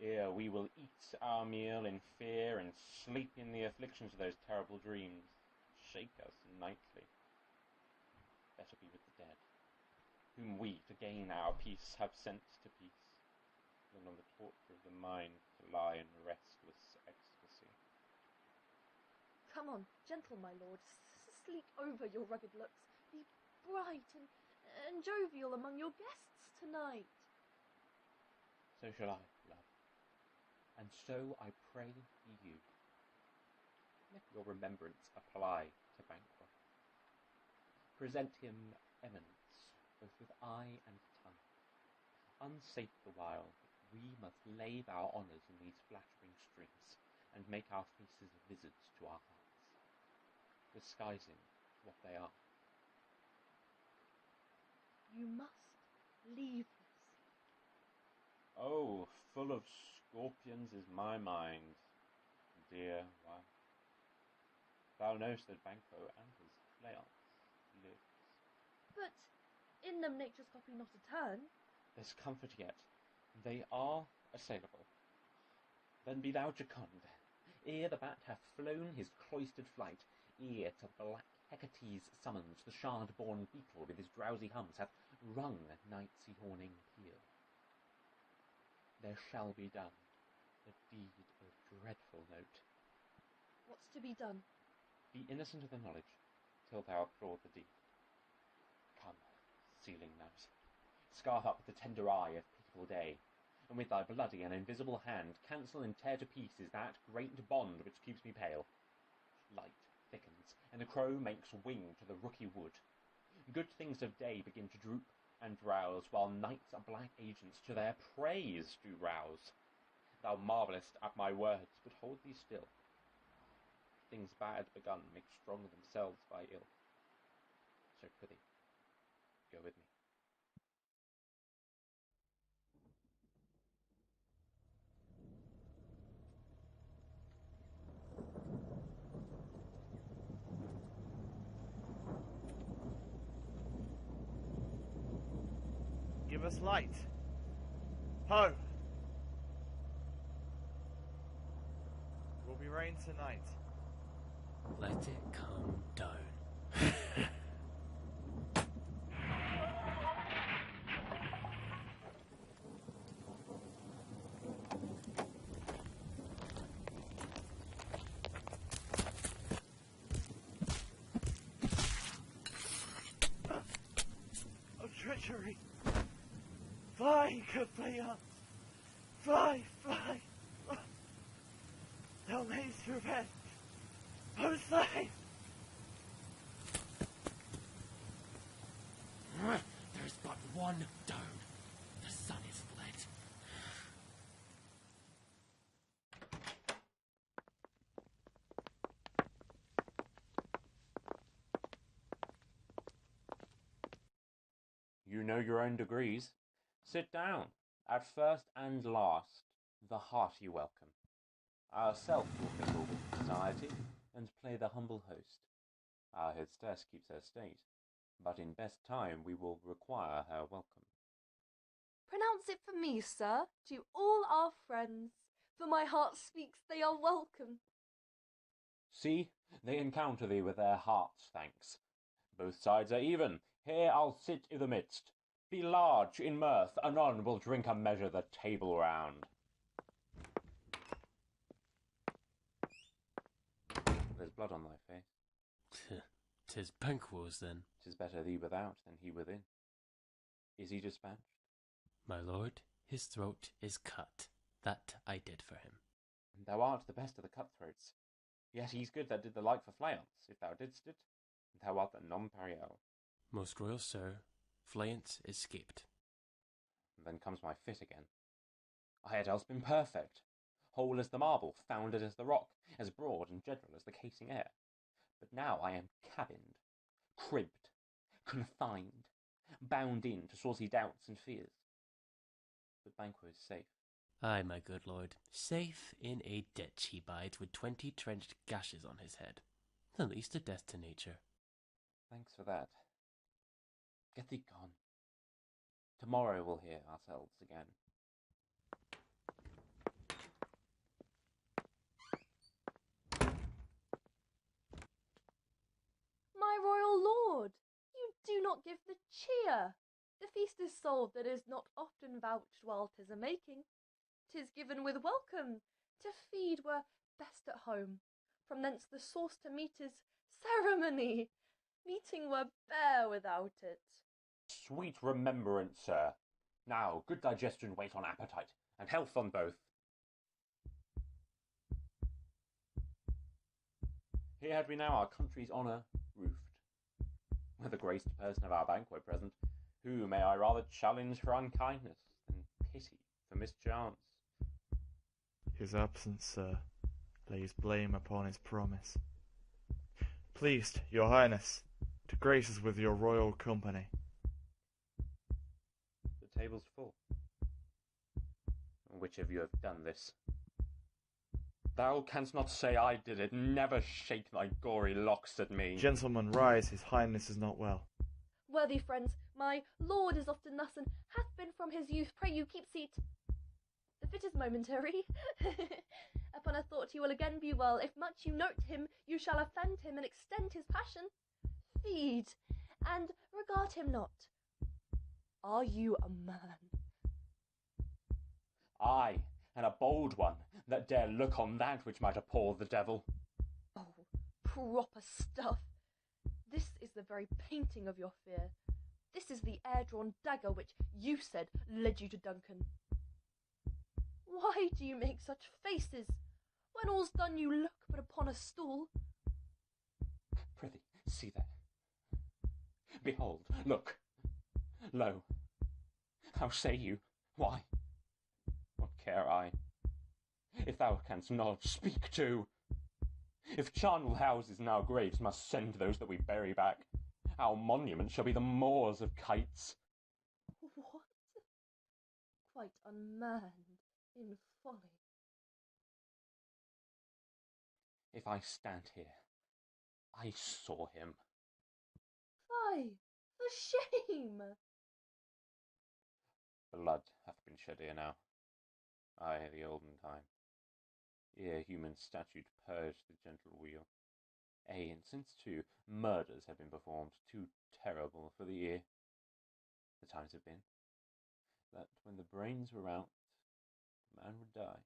Ere we will eat our meal in fear and sleep in the afflictions of those terrible dreams, shake us nightly. Better be with the dead, whom we, to gain our peace, have sent to peace, than on the torture of the mind to lie in restless ecstasy. Come on, gentle my lord, sleep over your rugged looks. Be bright and jovial among your guests tonight. So shall I, love, and so I pray be you. Let your remembrance apply to Banquo. Present him eminence, both with eye and tongue. Unsafe the while, but we must lave our honours in these flattering strings, and make our faces visits to our hearts, disguising what they are. You must leave this. Oh, full of scorpions is my mind, dear wife. Thou know'st that Banquo and his Fleance lives. But in them nature's copy not a turn. There's comfort yet. They are assailable. Then be thou jocund, ere the bat hath flown his cloistered flight, ere to black Hecate's summons the shard-born beetle with his drowsy hums hath rung night's horning peal. There shall be done a deed of dreadful note. What's to be done? Be innocent of the knowledge, till thou applaud the deed. Come, sealing nose, scarf up the tender eye of pitiful day, and with thy bloody and invisible hand cancel and tear to pieces that great bond which keeps me pale. Light thickens, and the crow makes wing to the rooky wood. Good things of day begin to droop and drowse, while night's black agents to their praise do rouse. Thou marvellest at my words, but hold thee still. Things bad begun make strong themselves by ill. So prithee, go with me. Give us light. Ho! Will be rain tonight. Let it come down. victory! Fly, Fleance! Fly, fly! Thou mayst revenge! O slave! There's but one down. The sun is fled. You know your own degrees. Sit down. At first and last, the hearty welcome. Ourself will mingle with society and play the humble host. Our hostess keeps her state, but in best time we will require her welcome. Pronounce it for me, sir, to all our friends, for my heart speaks they are welcome. See, they encounter thee with their hearts' thanks. Both sides are even. Here I'll sit i' the midst. Be large in mirth, anon we'll drink a measure the table round. There's blood on thy face. 'Tis Banquo's, then. 'Tis better thee without than he within. Is he dispatched? My lord, his throat is cut. That I did for him. Thou art the best of the cutthroats. Yet he's good that did the like for Fleance, if thou didst it. Thou art the non-pariel. Most royal sir, Fleance escaped. Then comes my fit again. I had else been perfect, whole as the marble, founded as the rock, as broad and general as the casing air. But now I am cabined, cribbed, confined, bound in to saucy doubts and fears. But Banquo is safe. Ay, my good lord, safe in a ditch he bides with 20 trenched gashes on his head. The least a death to nature. Thanks for that. Get thee gone. Tomorrow we'll hear ourselves again. My royal lord, you do not give the cheer. The feast is solved that is not often vouched while 'tis a-making. 'Tis given with welcome, to feed were best at home. From thence the sauce to meat is ceremony. Meeting were bare without it. Sweet remembrance, sir. Now, good digestion wait on appetite, and health on both. Here had we now our country's honour roofed. With the graced person of our Banquo present, who may I rather challenge for unkindness than pity for mischance? His absence, sir, lays blame upon his promise. Pleased, your highness, to grace us with your royal company. The table's full. Which of you have done this? Thou canst not say I did it. Never shake thy gory locks at me. Gentlemen, rise, his highness is not well. Worthy friends, my lord is often thus, and hath been from his youth. Pray you keep seat. The fit is momentary. Upon a thought he will again be well. If much you note him, you shall offend him and extend his passion. Feed, and regard him not. Are you a man? Ay, and a bold one, that dare look on that which might appall the devil. Oh, proper stuff. This is the very painting of your fear. This is the air-drawn dagger which you said led you to Duncan. Why do you make such faces? When all's done you look but upon a stool. Prithee, see there. Behold, look. Lo. How say you? Why? What care I? If thou canst not, speak too. If charnel houses and our graves must send those that we bury back, our monument shall be the moors of kites. What? Quite unmanned in folly. If I stand here, I saw him. Fie, for shame! Blood hath been shed ere now. Ay, the olden time. Ere human statute purged the gentle wheel. Ay, and since too, murders have been performed, too terrible for the ear. The times have been, that when the brains were out, the man would die.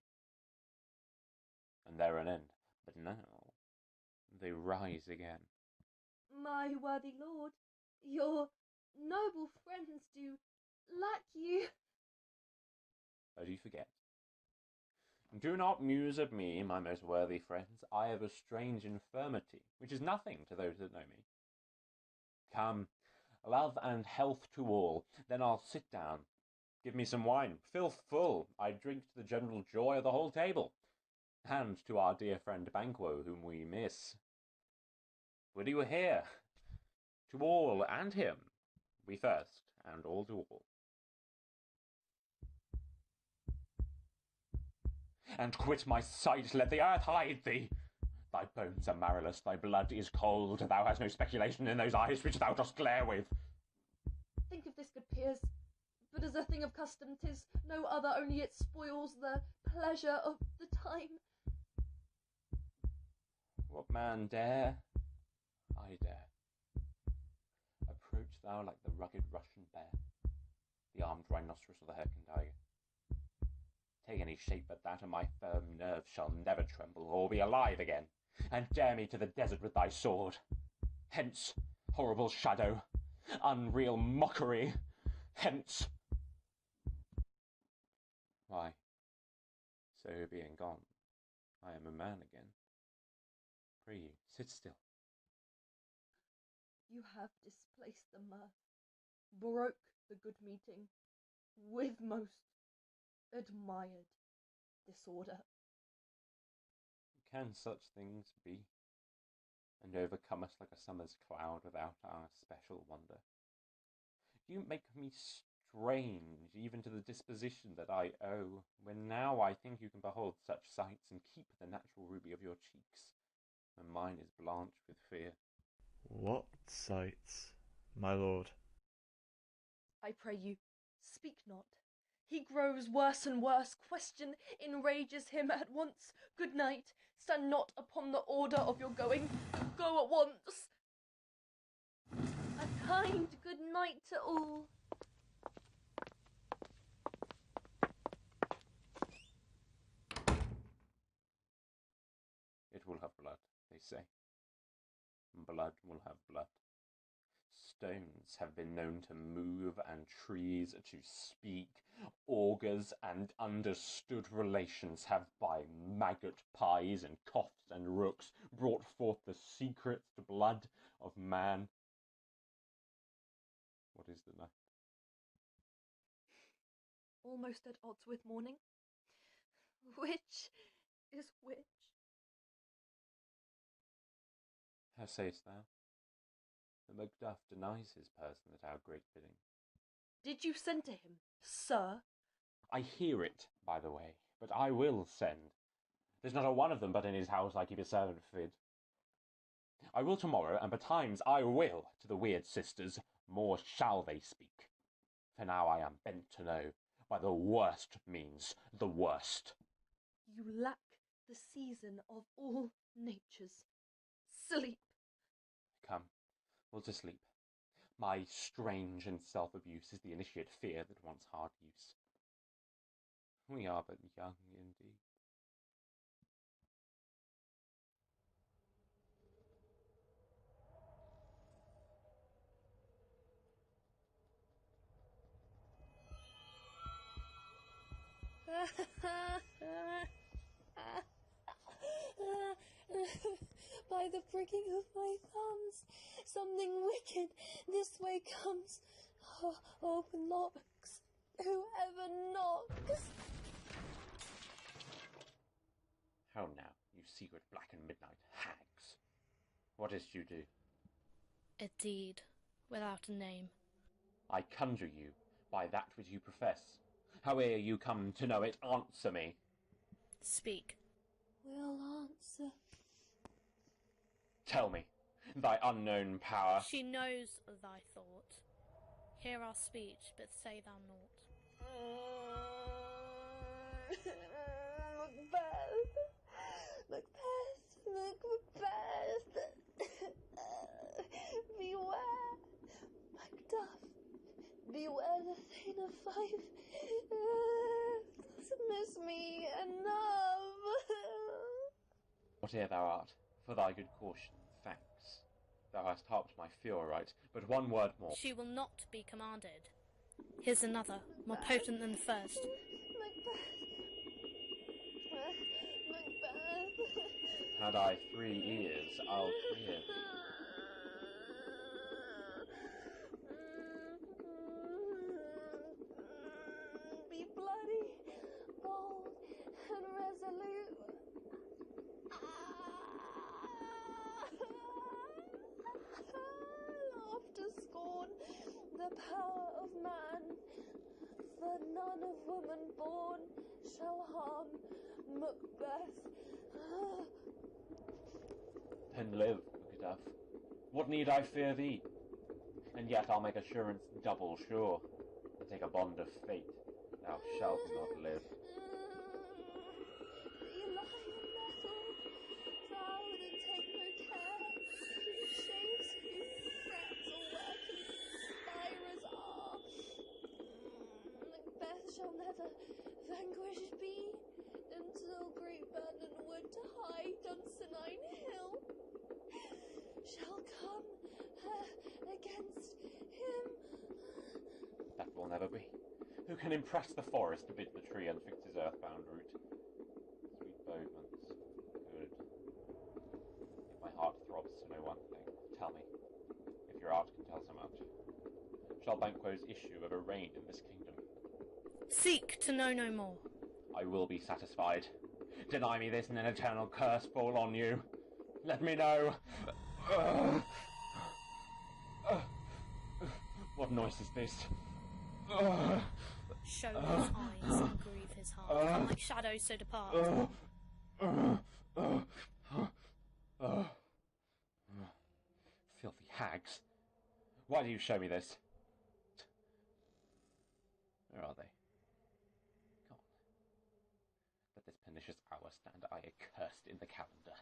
And there an end. But now, they rise again. My worthy lord, your noble friends do lack you. As you forget. Do not muse at me, my most worthy friends. I have a strange infirmity, which is nothing to those that know me. Come, love and health to all. Then I'll sit down. Give me some wine. Fill full. I drink to the general joy of the whole table, and to our dear friend Banquo, whom we miss. Will you hear? To all and him, we first, and all to all. And quit my sight, let the earth hide thee. Thy bones are marrowless, thy blood is cold, thou hast no speculation in those eyes which thou dost glare with. Think of this, good peers, but as a thing of custom 'tis no other, only it spoils the pleasure of the time. What man dare? I dare. Approach thou like the rugged Russian bear, the armed rhinoceros or the Hyrcan tiger. Take any shape but that, and my firm nerves shall never tremble, or be alive again. And dare me to the desert with thy sword. Hence, horrible shadow, unreal mockery, hence. Why, so being gone, I am a man again. Pray you, sit still. You have displaced the mirth, broke the good meeting, with most admired disorder. Can such things be, and overcome us like a summer's cloud without our special wonder? You make me strange even to the disposition that I owe, when now I think you can behold such sights and keep the natural ruby of your cheeks, when mine is blanched with fear. What sights, my lord? I pray you, speak not. He grows worse and worse. Question enrages him at once. Good night. Stand not upon the order of your going. Go at once. A kind good night to all. It will have blood, they say. Blood will have blood. Stones have been known to move and trees to speak. Augurs and understood relations have by maggot pies and coughs and rooks brought forth the secret blood of man. What is the night? Almost at odds with morning. Which is which? How sayest thou? The Macduff denies his person at our great bidding. Did you send to him, sir? I hear it, by the way, but I will send. There's not a one of them but in his house I keep a servant fid. I will tomorrow, and betimes I will to the weird sisters, more shall they speak. For now I am bent to know, by the worst means the worst. You lack the season of all natures. Sleep. Come, we'll to sleep. My strange and self-abuse is the initiate fear that wants hard use. We are but young indeed. By the pricking of my thumbs, something wicked this way comes. Oh, open locks, whoever knocks. How now, you secret black and midnight hags? What is't you do? A deed, without a name. I conjure you, by that which you profess. Howe'er you come to know it, answer me. Speak. We'll answer. Tell me, thy unknown power. She knows thy thought. Hear our speech, but say thou naught. Macbeth! Beware! Macduff! Beware the Thane of Fife! Dismiss me enough! Whate'er thou art, for thy good caution, thanks. Thou hast harped my fury right, but one word more. She will not be commanded. Here's another, more potent than the first. Macbeth. Had I 3 ears, I'll hear. Be bloody, bold, and resolute. Laugh to scorn the power of man, for none of woman born shall harm Macbeth. Then live, Macduff. What need I fear thee? And yet I'll make assurance double sure, and take a bond of fate. Thou shalt not live. Ye lion metal, proud and take no care, who chase, who frets, or working conspirers are. Macbeth shall never vanquished be, until great Vernon wood to high Dunsinane hill shall come against him. That will never be. Who can impress the forest to bid the tree unfix his earthbound route? Sweet bodements, good. If my heart throbs to know one thing, tell me, if your art can tell so much. Shall Banquo's issue ever reign in this kingdom? Seek to know no more. I will be satisfied. Deny me this and an eternal curse fall on you. Let me know. What noise is this? Show his eyes and grieve his heart, and like shadows so depart. Filthy hags. Why do you show me this? Where are they? Gone. Let this pernicious hour stand I accursed in the calendar.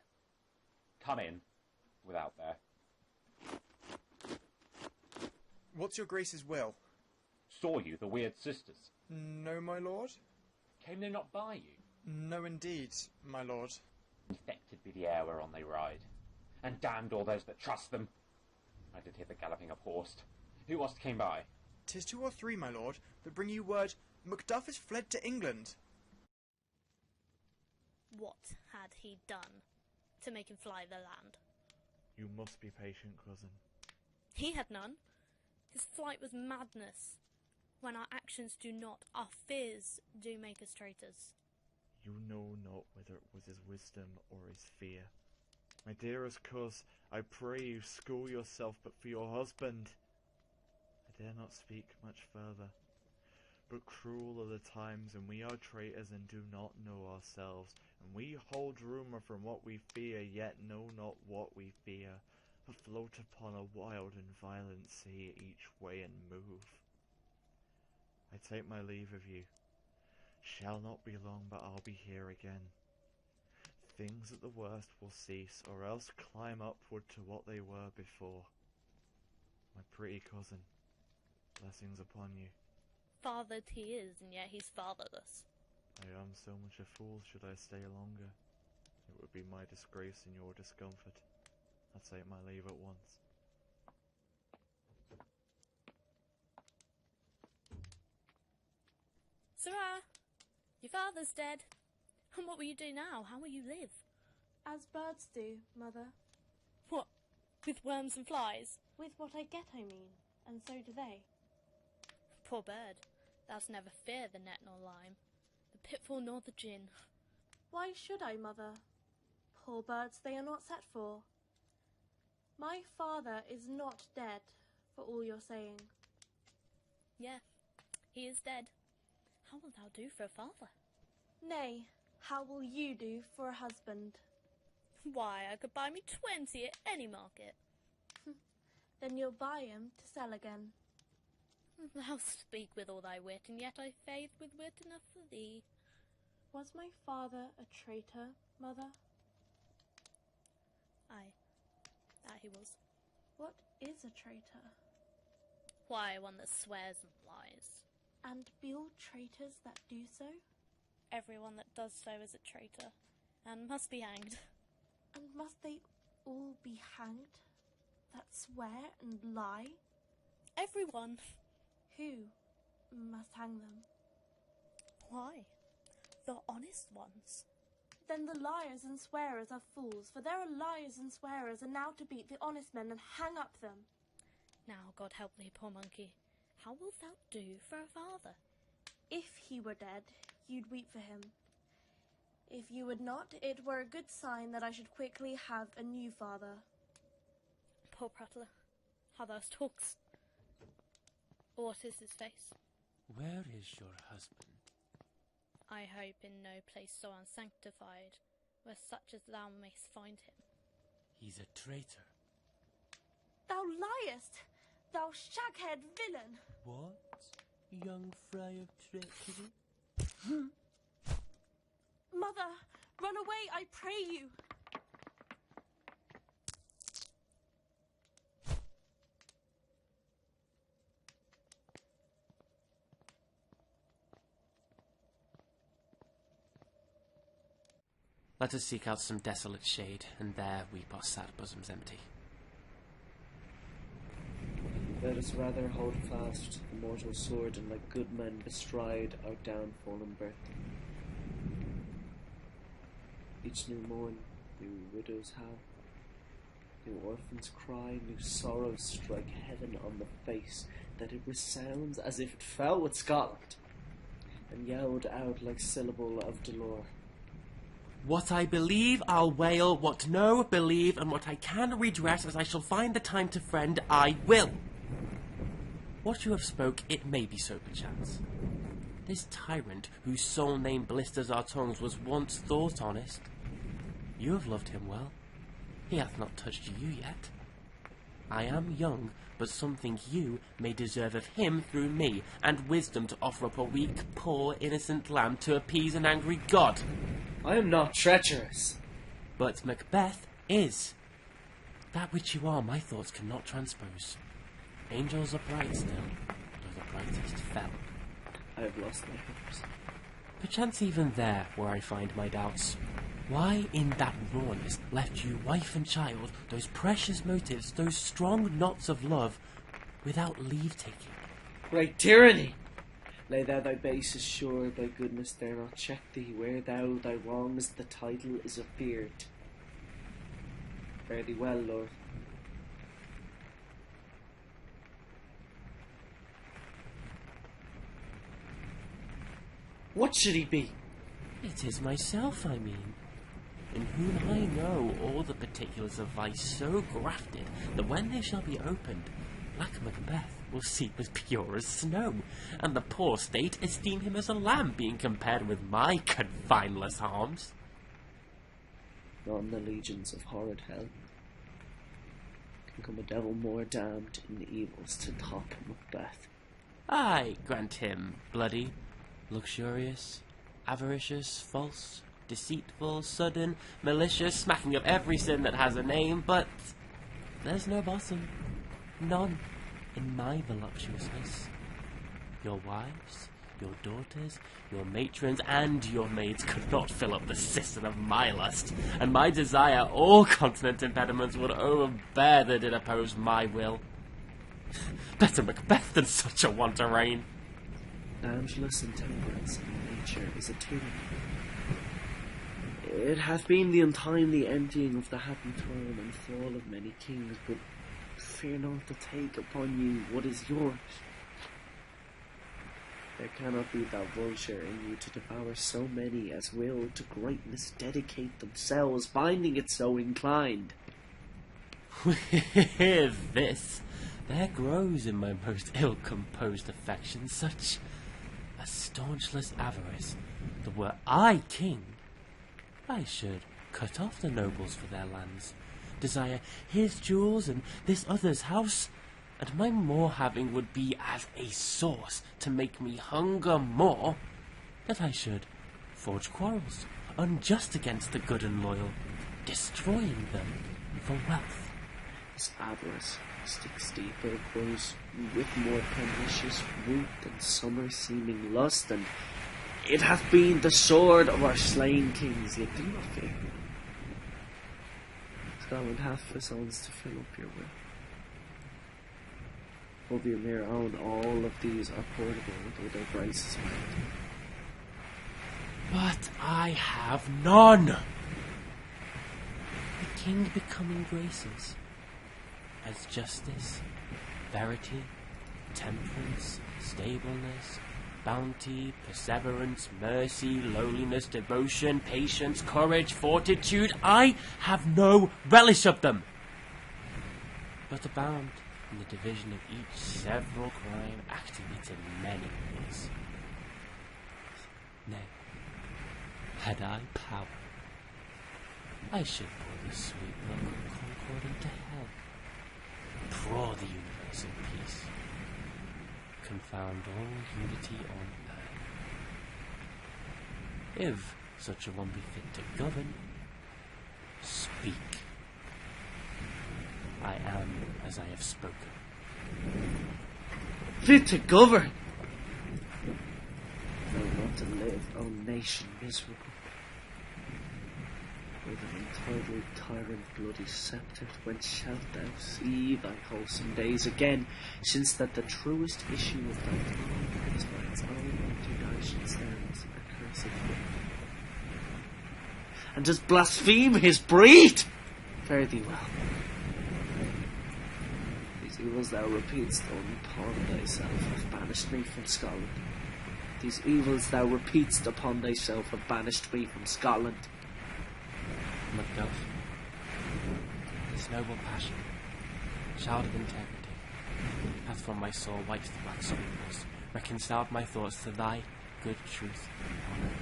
Come in, without there. What's your grace's will? Saw you the weird sisters? No, my lord. Came they not by you? No, indeed, my lord. Infected be the air whereon they ride, and damned all those that trust them. I did hear the galloping of horse. Who was't came by? 'Tis 2 or 3, my lord, that bring you word Macduff is fled to England. What had he done to make him fly the land? You must be patient, cousin. He had none. His flight was madness. When our actions do not, our fears do make us traitors. You know not whether it was his wisdom or his fear. My dearest coz, I pray you school yourself but for your husband. I dare not speak much further. But cruel are the times, and we are traitors and do not know ourselves, and we hold rumour from what we fear, yet know not what we fear, but float upon a wild and violent sea each way and move. I take my leave of you. Shall not be long, but I'll be here again. Things at the worst will cease, or else climb upward to what they were before. My pretty cousin, blessings upon you. Fathered he is, and yet he's fatherless. I am so much a fool should I stay longer. It would be my disgrace and your discomfort. I'll take my leave at once. Sirrah, your father's dead. And what will you do now? How will you live? As birds do, mother. What, with worms and flies? With what I get, I mean, and so do they. Poor bird, thou'st never fear the net nor lime, the pitfall nor the gin. Why should I, mother? Poor birds they are not set for. My father is not dead, for all you're saying. Yeah, he is dead. How wilt thou do for a father? Nay, how will you do for a husband? Why, I could buy me 20 at any market. Then you'll buy 'em to sell again. Thou speak with all thy wit, and yet I faith with wit enough for thee. Was my father a traitor, mother? Aye, that he was. What is a traitor? Why, one that swears and lies. And be all traitors that do so? Everyone that does so is a traitor, and must be hanged. And must they all be hanged? that swear and lie? Everyone. Who must hang them? Why? The honest ones. Then the liars and swearers are fools, for there are liars and swearers, and now to beat the honest men and hang up them. Now, God help thee, poor monkey. How wilt thou do for a father? If he were dead, you'd weep for him. If you would not, it were a good sign that I should quickly have a new father. Poor prattler, how thou talks. What is his face? Where is your husband? I hope in no place so unsanctified, where such as thou mayst find him. He's a traitor. Thou liest, thou shaghead villain! What? Young fry of treachery? Mother, run away, I pray you! Let us seek out some desolate shade, and there weep our sad bosoms empty. Let us rather hold fast the mortal sword, and like good men bestride our downfallen birth. Each new morn, new widows howl, new orphans cry, new sorrows strike heaven on the face, that it resounds as if it fell with Scotland, and yelled out like syllable of dolor. What I believe I'll wail, what no believe, and what I can redress as I shall find the time to friend, I will. What you have spoke, it may be so perchance. This tyrant, whose sole name blisters our tongues, was once thought honest. You have loved him well. He hath not touched you yet. I am young, but something you may deserve of him through me, and wisdom to offer up a weak, poor, innocent lamb to appease an angry god. I am not treacherous. But Macbeth is. That which you are my thoughts cannot transpose. Angels are bright still, though the brightest fell. I have lost my hopes. Perchance even there, where I find my doubts. Why in that rawness left you wife and child, those precious motives, those strong knots of love, without leave-taking? Great tyranny! Lay thou thy base assured, thy goodness dare not check thee, where thou thy wrongs the title is afeard. Fare thee well, Lord. What should he be? It is myself, I mean, in whom I know all the particulars of vice so grafted that when they shall be opened, black Macbeth will seem as pure as snow, and the poor state esteem him as a lamb, being compared with my confineless harms. Not in the legions of horrid hell can come a devil more damned in evils to top Macbeth. I grant him bloody, luxurious, avaricious, false, deceitful, sudden, malicious, smacking of every sin that has a name, but there's no bottom, none, in my voluptuousness. Your wives, your daughters, your matrons, and your maids could not fill up the cistern of my lust, and my desire all continent impediments would overbear that did oppose my will. Better Macbeth than such a one to reign. Angelus and temperance in nature is a tyranny. It hath been the untimely emptying of the happy throne and fall of many kings, but fear not to take upon you what is yours. There cannot be that vulture in you to devour so many as will to greatness dedicate themselves, finding it so inclined. With this, there grows in my most ill-composed affection such a staunchless avarice, that were I king, I should cut off the nobles for their lands, desire his jewels and this other's house, and my more having would be as a sauce to make me hunger more, that I should forge quarrels, unjust against the good and loyal, destroying them for wealth. This avarice sticks deeper, grows with more pernicious root than summer-seeming lust, and it hath been the sword of our slain kings, yet do not fear. Scotland hath for sons to fill up your will. Of your mere own, all of these are portable with their graces. But I have none. The king becoming graces as justice, verity, temperance, stableness, bounty, perseverance, mercy, lowliness, devotion, patience, courage, fortitude. I have no relish of them, but abound in the division of each several crime activated many ways. Nay, had I power, I should pour the sweet milk of concord into hell, pour the universal peace, confound all unity on earth. If such a one be fit to govern, speak. I am as I have spoken. Fit to govern? No, not to live, O nation miserable. With an entitled tyrant bloody sceptred, when shalt thou see thy wholesome days again, since that the truest issue of thy time is by its own indignation stands accursed thing, and does blaspheme his breed? Fare thee well. These evils thou repeat'st upon thyself have banished me from Scotland. These evils thou repeat'st upon thyself have banished me from Scotland. Macduff, this noble passion, child of integrity, hath from my soul wiped the black scruples, reconciled my thoughts to thy good truth and honour.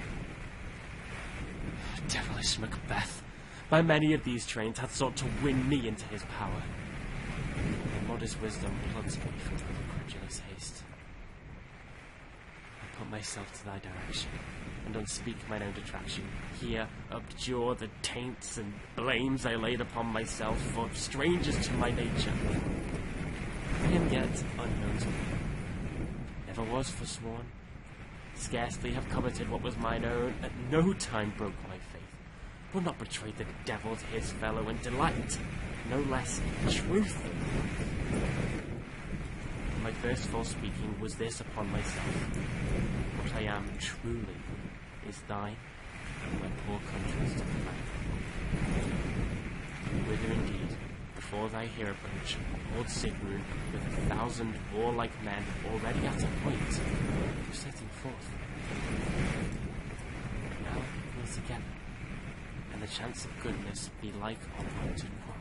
Devilish Macbeth, by many of these trains hath sought to win me into his power. My modest wisdom plugs me from credulous haste. I put myself to thy direction, and unspeak mine own detraction. Here abjure the taints and blames I laid upon myself, for strangers to my nature. I am yet unknown to me. Never was forsworn. Scarcely have coveted what was mine own. At no time broke my faith. Will not betray the devil to his fellow in delight, no less in truth. My first false speaking was this upon myself. What I am truly is thine, and my poor country's to fight. Whither indeed, before thy hear approach, old Sigrun, with 1,000 warlike men already at a point, for setting forth. Now we'll together, and the chance of goodness be like unwanted crop.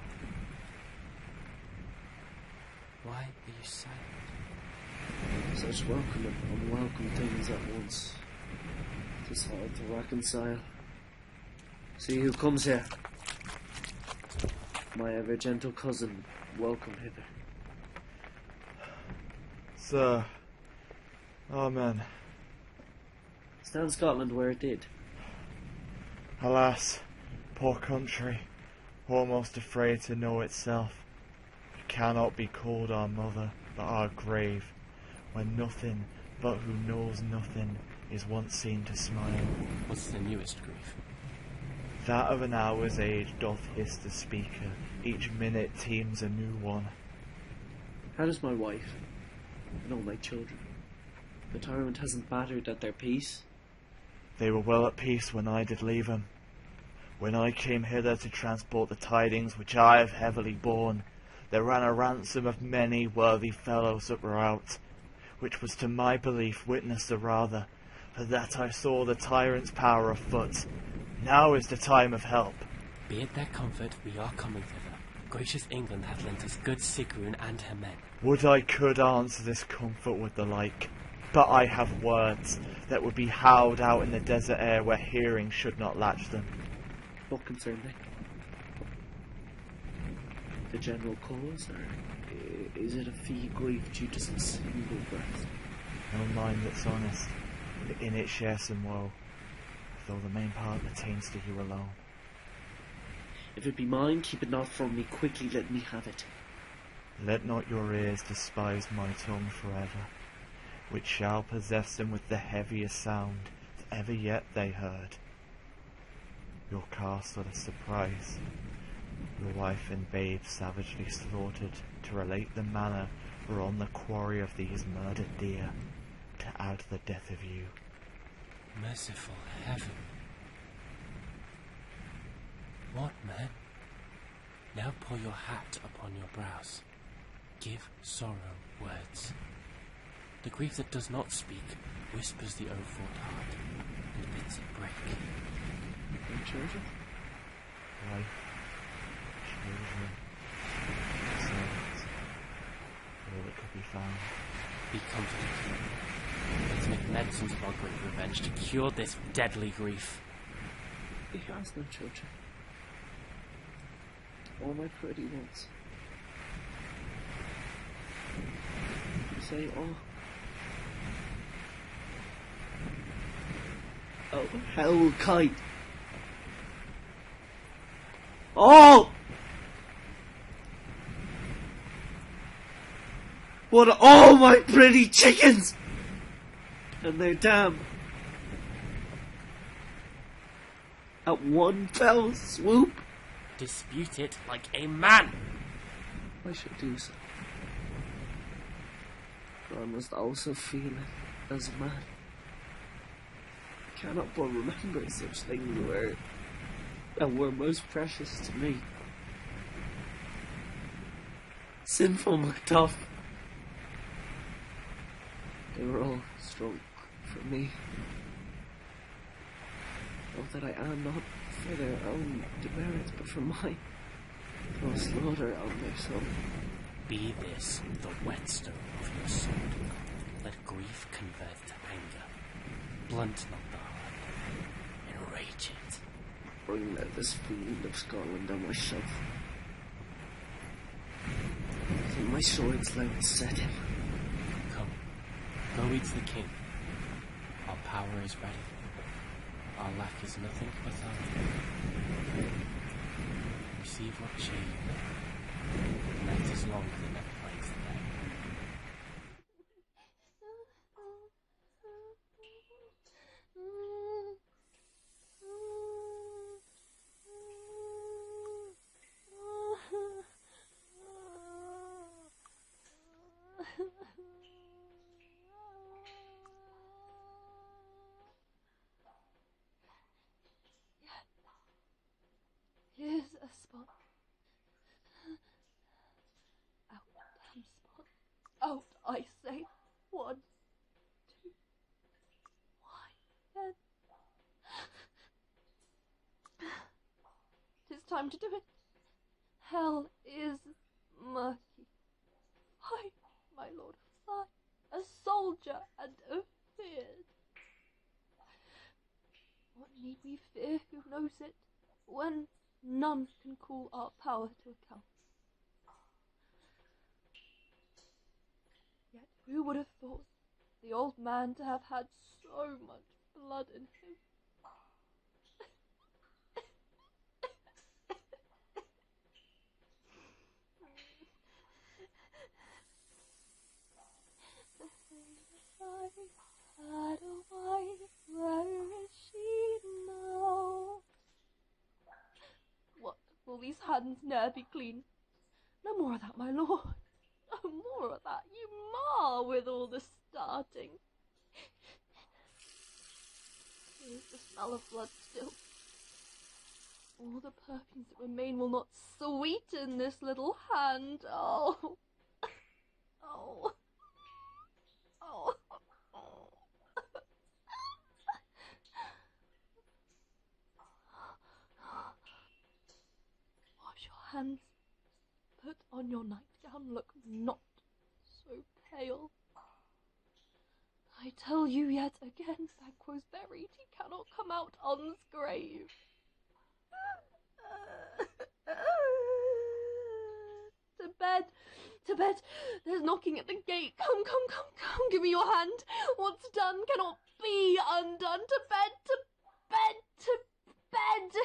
Why are you silent? Such welcome and unwelcome things at once. 'Tis hard to reconcile. See who comes here. My ever gentle cousin, welcome hither. Sir. Amen. Stand Scotland where it did. Alas, poor country, almost afraid to know itself. It cannot be called our mother, but our grave, when nothing but who knows nothing is once seen to smile. What's the newest grief? That of an hour's age doth hiss the speaker, each minute teems a new one. How does my wife and all my children? The tyrant hasn't battered at their peace? They were well at peace when I did leave them. When I came hither to transport the tidings which I have heavily borne, there ran a ransom of many worthy fellows that were out, which was to my belief witness the rather, for that I saw the tyrant's power afoot. Now is the time of help. Be it their comfort, we are coming thither. Gracious England hath lent us good Sigrun and her men. Would I could answer this comfort with the like, but I have words that would be howled out in the desert air where hearing should not latch them. What concern they? The general cause, or is it a fee grief due to some single breath? No mind that's honest, in it share some woe, though the main part pertains to you alone. If it be mine, keep it not from me, quickly let me have it. Let not your ears despise my tongue forever, which shall possess them with the heaviest sound that ever yet they heard. Your castle a surprise, your wife and babe savagely slaughtered, to relate the manner were on the quarry of these murdered deer to add the death of you. Merciful heaven. What, man? Now pour your hat upon your brows. Give sorrow words. The grief that does not speak whispers the overfought heart and bids it break. And children? Wife, children, servants, all that could be found. Be confident. Let's make medicines of our great revenge to cure this deadly grief. He has no children. All my pretty ones. You say all. Oh, hell kite. Oh! What are all my pretty chickens? And their dam. At one fell swoop. Dispute it like a man. I should do so. For I must also feel it as a man. I cannot but remember such things that were most precious to me. Sinful Macduff. They were all strong for me. Not that I am not for their own demerits, but for mine. For slaughter on their soul. Be this the whetstone of your sword. Let grief convert to anger. Blunt not the heart. Enrage it. Bring out this fiend of Scotland on myself. In my sword's light set him. Come, go eat the king. Our power is ready. Our lack is nothing but our receive what shade. The night is long, the never finds the day. Here's a spot. Out, damn spot. Out, I say. 1, 2. Why then? 'Tis time to do it. Hell is murky. Fly, my lord, fly. A soldier and afeard. What need we fear? Who knows it? When none can call our power to account. Yet who would have thought the old man to have had so much blood in him? I had a wife, where is she now? What, will these hands ne'er be clean? No more of that, my lord. No more of that, you mar with all the starting. Here's the smell of blood still. All the perfumes that remain will not sweeten this little hand. Oh. Oh. Oh. Wash your hands. Put on your nightgown. Look not so pale. I tell you yet again, Banquo's buried. He cannot come out on's grave. To bed. To bed. There's knocking at the gate. Come, come, come, come. Give me your hand. What's done cannot be undone. To bed, to bed, to bed.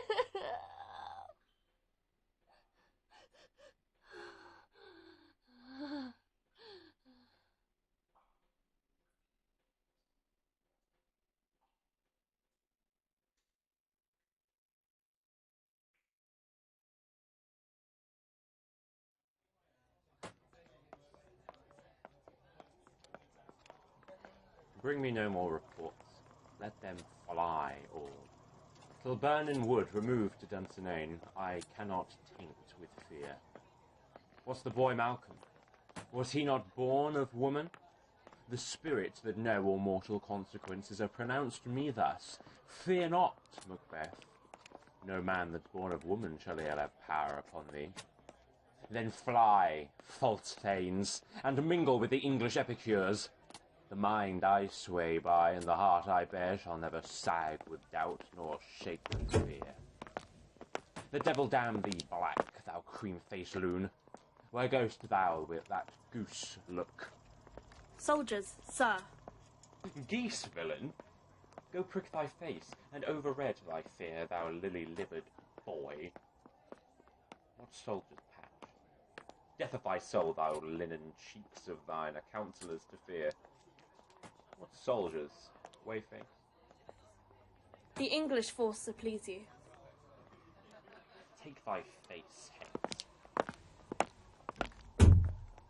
Bring me no more reports. Let them fly all. Till burning wood removed to Duncann, I cannot taint with fear. What's the boy Malcolm? Was he not born of woman? The spirit that know all mortal consequences have pronounced me thus. Fear not, Macbeth. No man that's born of woman shall e'er have power upon thee. Then fly, false thanes, and mingle with the English epicures. The mind I sway by, and the heart I bear, shall never sag with doubt, nor shake with fear. The devil damn thee, black, thou cream-faced loon. Where goest thou with that goose look? Soldiers, sir. Geese, villain! Go prick thy face, and overread thy fear, thou lily-livered boy. What soldier's patch? Death of thy soul, thou linen cheeks of thine, are counsellors to fear. What soldiers, wayface? The English force to please you. Take thy face hence.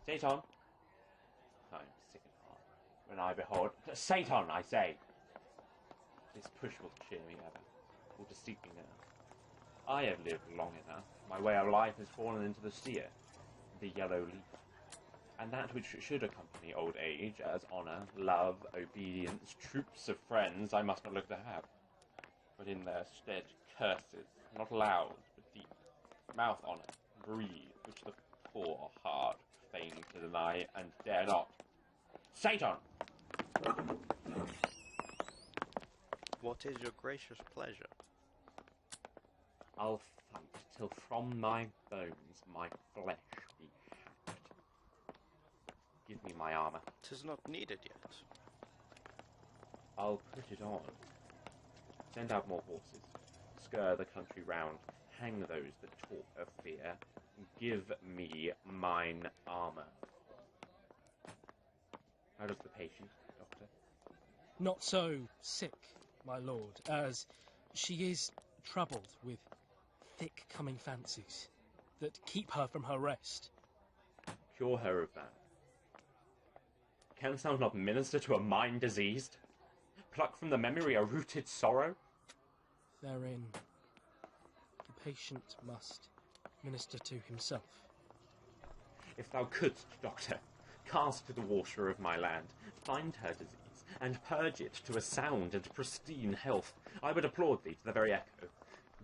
Seyton! I'm sick at heart when I behold... Seyton, I say! This push will cheer me ever, will deceive me now. I have lived long enough. My way of life has fallen into the seer, the yellow leaf. And that which should accompany old age, as honour, love, obedience, troops of friends, I must not look to have. But in their stead curses, not loud, but deep, mouth honour, breed, which the poor heart feign to deny, and dare not. Seyton! What is your gracious pleasure? I'll fight till from my bones my flesh be hacked. Give me my armour. 'Tis not needed yet. I'll put it on. Send out more horses. Scur the country round. Hang those that talk of fear. Give me mine armour. How does the patient, doctor? Not so sick, my lord, as she is troubled with thick coming fancies that keep her from her rest. Cure her of that. Canst thou not minister to a mind diseased? Pluck from the memory a rooted sorrow? Therein, the patient must minister to himself. If thou couldst, doctor, cast the water of my land, find her disease, and purge it to a sound and pristine health, I would applaud thee to the very echo,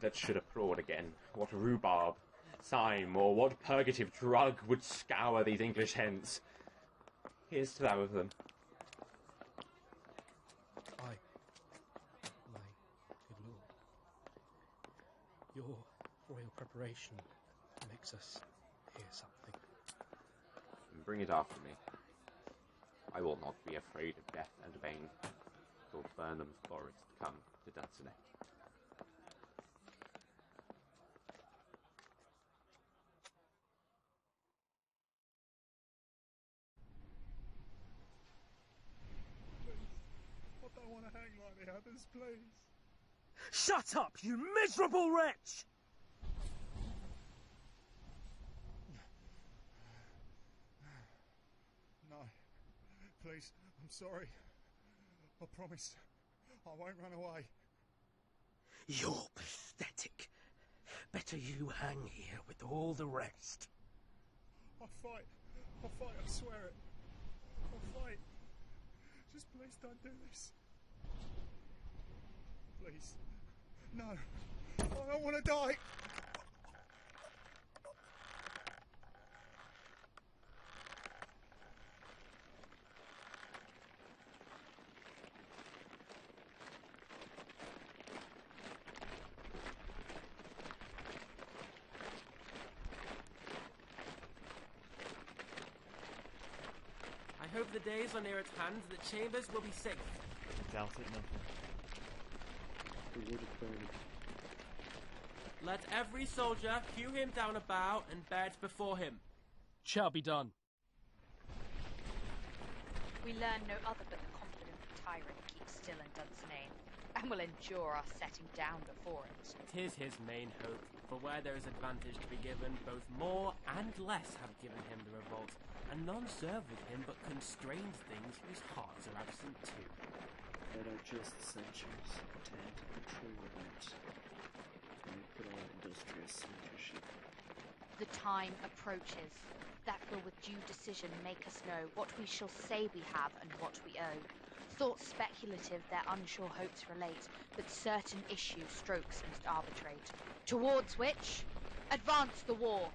that should applaud again what rhubarb, cyme, or what purgative drug would scour these English hens. Here's to thou of them. Aye, my good lord. Your royal preparation makes us hear something. Bring it after me. I will not be afraid of death and bane, till Burnham's forest come to Duncann. I don't want to hang like the others, please. Shut up, you miserable wretch! No, please, I'm sorry. I promise I won't run away. You're pathetic. Better you hang here with all the rest. I'll fight, I swear it. I'll fight. Just please don't do this. Please. No, I don't want to die. I hope the days are near at hand that Chambers will be safe. Doubt it nothing. Let every soldier hew him down a bough and bear it before him. Shall be done. We learn no other but the confident tyrant keeps still in Duncann, and will endure our setting down before it. 'Tis his main hope, for where there is advantage to be given, both more and less have given him the revolt, and none serve with him but constrained things whose hearts are absent too. that are just censures attend the true event, and we put on industrious censorship. The time approaches. That will with due decision make us know what we shall say we have and what we owe. Thoughts speculative their unsure hopes relate, but certain issue strokes must arbitrate. Towards which, advance the war.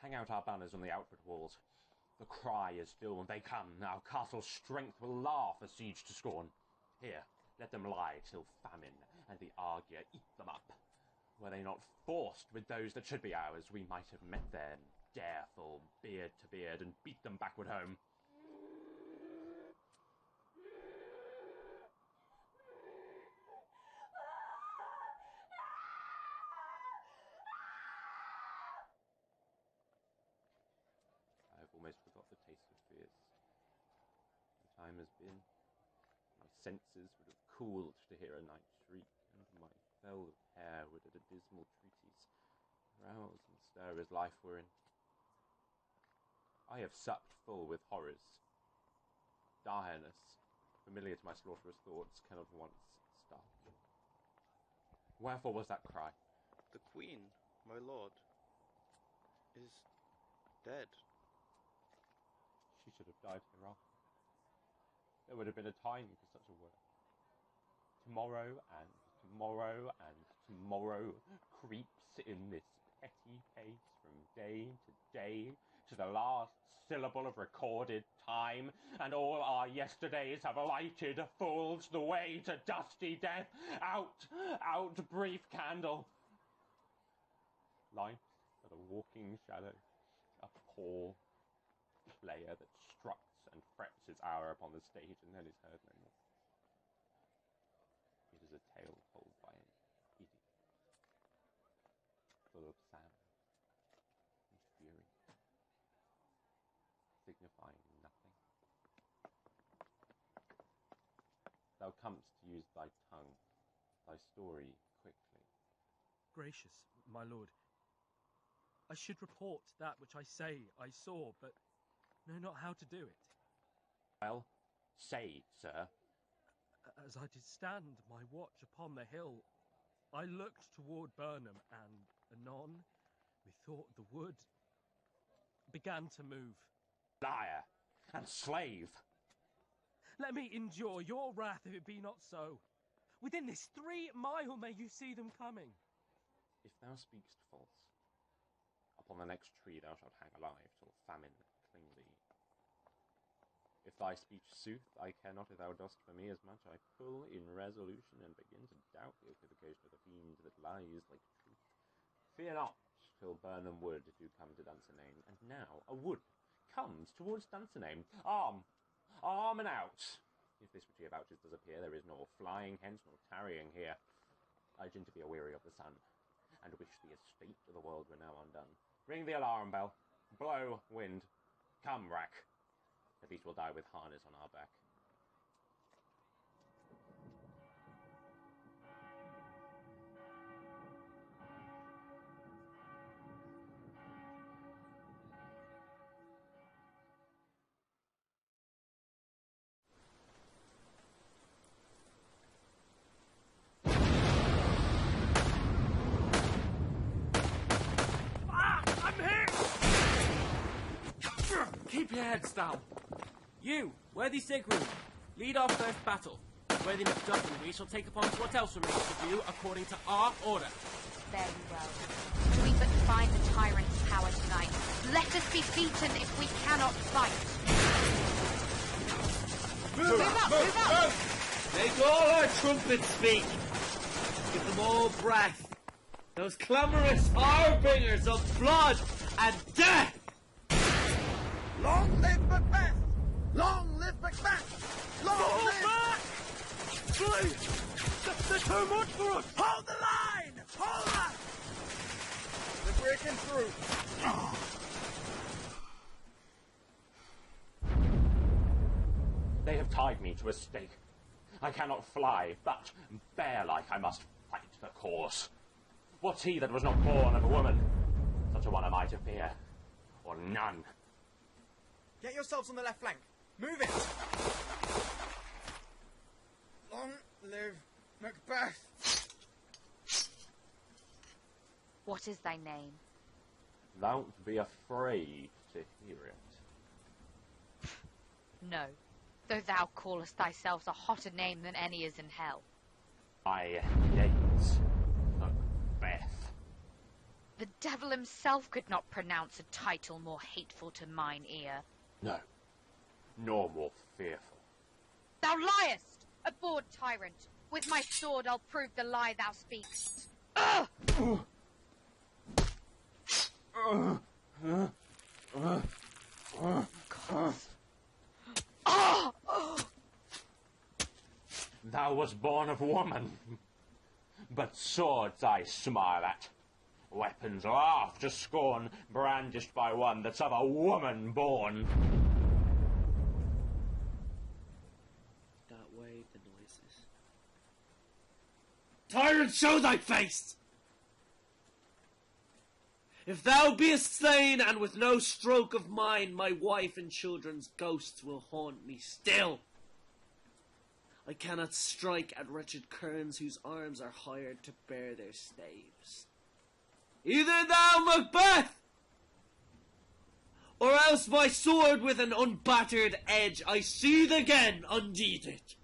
Hang out our banners on the outward walls. The cry is still when they come. Our castle's strength will laugh a siege to scorn. Here, let them lie till famine and the arguer eat them up. Were they not forced with those that should be ours, we might have met them, dareful, beard to beard, and beat them backward home. I've almost forgot the taste of fierce. The time has been. My senses would have cooled to hear a night shriek, and my fell of hair would at a dismal treatise rouse and stir as life were in. I have supped full with horrors. Direness, familiar to my slaughterous thoughts, cannot once start. Wherefore was that cry? The Queen, my lord, is dead. She should have died hereafter. There would have been a time for such a word. Tomorrow and tomorrow and tomorrow creeps in this petty pace from day to day to the last syllable of recorded time, and all our yesterdays have lighted fools the way to dusty death. Out, out, brief candle. Life but a walking shadow, a poor player that struts and frets his hour upon the stage and then is heard no more. It is a tale told by an idiot, full of sound and fury, signifying nothing. Thou comest to use thy tongue, thy story quickly. Gracious, my lord, I should report that which I say I saw, but know not how to do it. Well, say, sir. As I did stand my watch upon the hill, I looked toward Burnham, and anon, methought the wood began to move. Liar and slave! Let me endure your wrath if it be not so. Within this 3 mile may you see them coming. If thou speakst false, upon the next tree thou shalt hang alive till famine cling thee. If thy speech sooth, I care not if thou dost for me as much. I pull in resolution and begin to doubt the equivocation of the fiend that lies like truth. Fear not till Burnham Wood do come to Dunsinane, and now a wood comes towards Dunsinane. Arm, arm and out! If this which he avouches does appear, there is nor flying hence nor tarrying here. I gin to be aweary of the sun, and wish the estate of the world were now undone. Ring the alarm bell. Blow, wind. Come, rack. At least we'll die with harness on our back. Keep your heads down. You, worthy Sigrun, lead our first battle. Worthy Macduff and we shall take upon what else remains to do according to our order. Very well. We but find the tyrant's power tonight. Let us be beaten if we cannot fight. Move up! Move up! Make all our trumpets speak. Give them all breath. Those clamorous harbingers of blood and death. Long live Macbeth! Long live Macbeth! Long live... Please! They're too much for us! Hold the line! Hold up! They're breaking through. They have tied me to a stake. I cannot fly, but bear-like I must fight the cause. What's he that was not born of a woman? Such a one am I to fear, or none. Get yourselves on the left flank. Move it! Long live Macbeth! What is thy name? Don't be afraid to hear it. No, though thou callest thyself a hotter name than any is in hell. I hate Macbeth. The devil himself could not pronounce a title more hateful to mine ear. No, nor more fearful. Thou liest, abhorred tyrant! With my sword I'll prove the lie thou speakst. Ugh! Thou wast born of woman, but swords I smile at. Weapons laugh to scorn, brandished by one that's of a woman born. That way, the noises. Tyrant, show thy face! If thou beest slain, and with no stroke of mine, my wife and children's ghosts will haunt me still. I cannot strike at wretched kerns whose arms are hired to bear their staves. Either thou, Macbeth, or else my sword with an unbattered edge I sheathe again undeeded.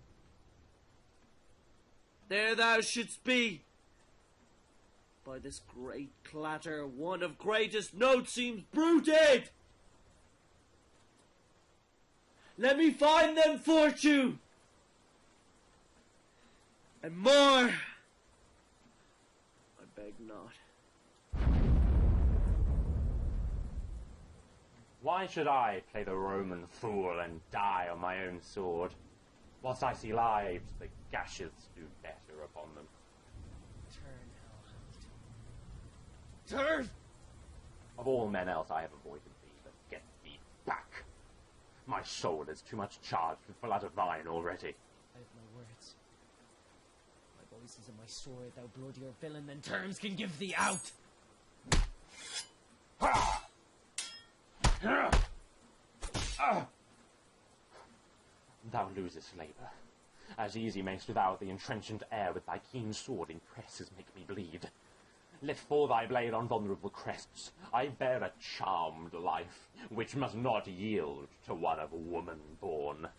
There thou shouldst be. By this great clatter, one of greatest note seems bruited. Let me find them fortune, and more I beg not. Why should I play the Roman fool and die on my own sword? Whilst I see lives, the gashes do better upon them. Turn! Of all men else I have avoided thee, but get thee back. My soul is too much charged with blood of thine already. I have no words. My voice is in my sword, thou bloodier villain than terms can give thee out! Thou losest labour. As easy mayst thou the entrenchant air with thy keen sword impress as make me bleed. Let fall thy blade on vulnerable crests. I bear a charmed life, which must not yield to one of woman born.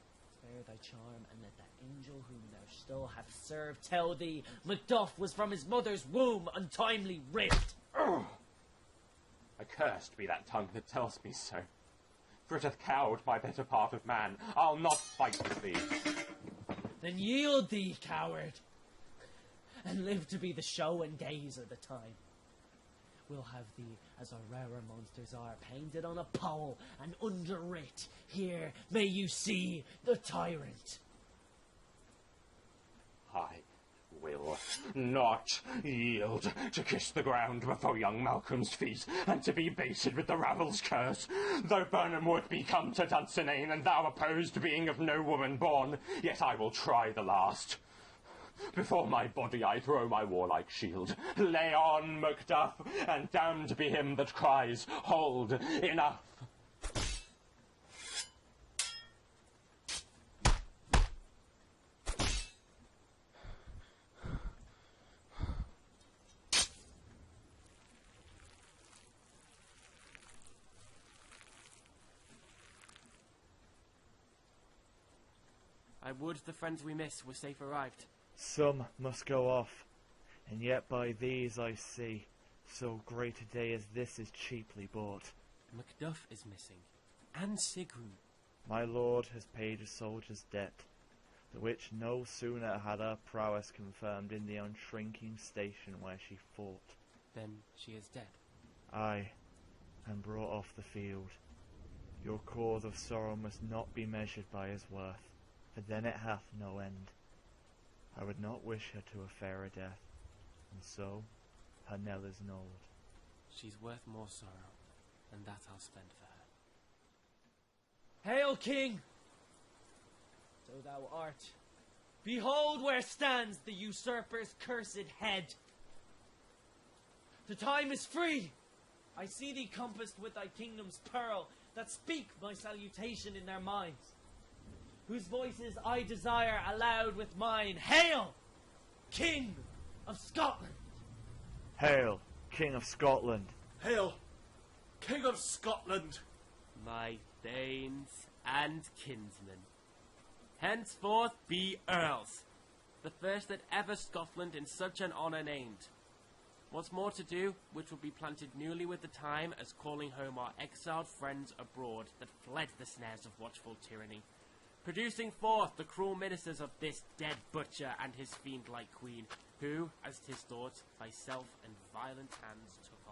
Spare thy charm, and let that angel whom thou still hast served tell thee Macduff was from his mother's womb untimely ripped. Accursed be that tongue that tells me so. For it hath cowed my better part of man. I'll not fight with thee. Then yield thee, coward, and live to be the show and gaze of the time. We'll have thee, as our rarer monsters are, painted on a pole and underwrit, here may you see the tyrant. I will not yield to kiss the ground before young Malcolm's feet, and to be baited with the ravel's curse. Though Burnham would be come to Dunsinane, and thou opposed being of no woman born, yet I will try the last. Before my body I throw my warlike shield. Lay on, Macduff, and damned be him that cries, hold, enough. I would the friends we miss were safe arrived. Some must go off, and yet by these I see, so great a day as this is cheaply bought. Macduff is missing, and Sigrun. My lord has paid a soldier's debt, the which no sooner had her prowess confirmed in the unshrinking station where she fought. Then she is dead. Aye, and brought off the field. Your cause of sorrow must not be measured by his worth, for then it hath no end. I would not wish her to a fairer death, and so her knell is knolled. She's worth more sorrow, and that I'll spend for her. Hail, King! So thou art. Behold where stands the usurper's cursed head. The time is free. I see thee compassed with thy kingdom's pearl, that speak my salutation in their minds, whose voices I desire aloud with mine. Hail, King of Scotland! Hail, King of Scotland! Hail, King of Scotland! My thanes and kinsmen, henceforth be earls, the first that ever Scotland in such an honour named. What's more to do, which will be planted newly with the time, as calling home our exiled friends abroad that fled the snares of watchful tyranny, producing forth the cruel ministers of this dead butcher and his fiend-like queen, who, as 'tis thought, thyself and violent hands took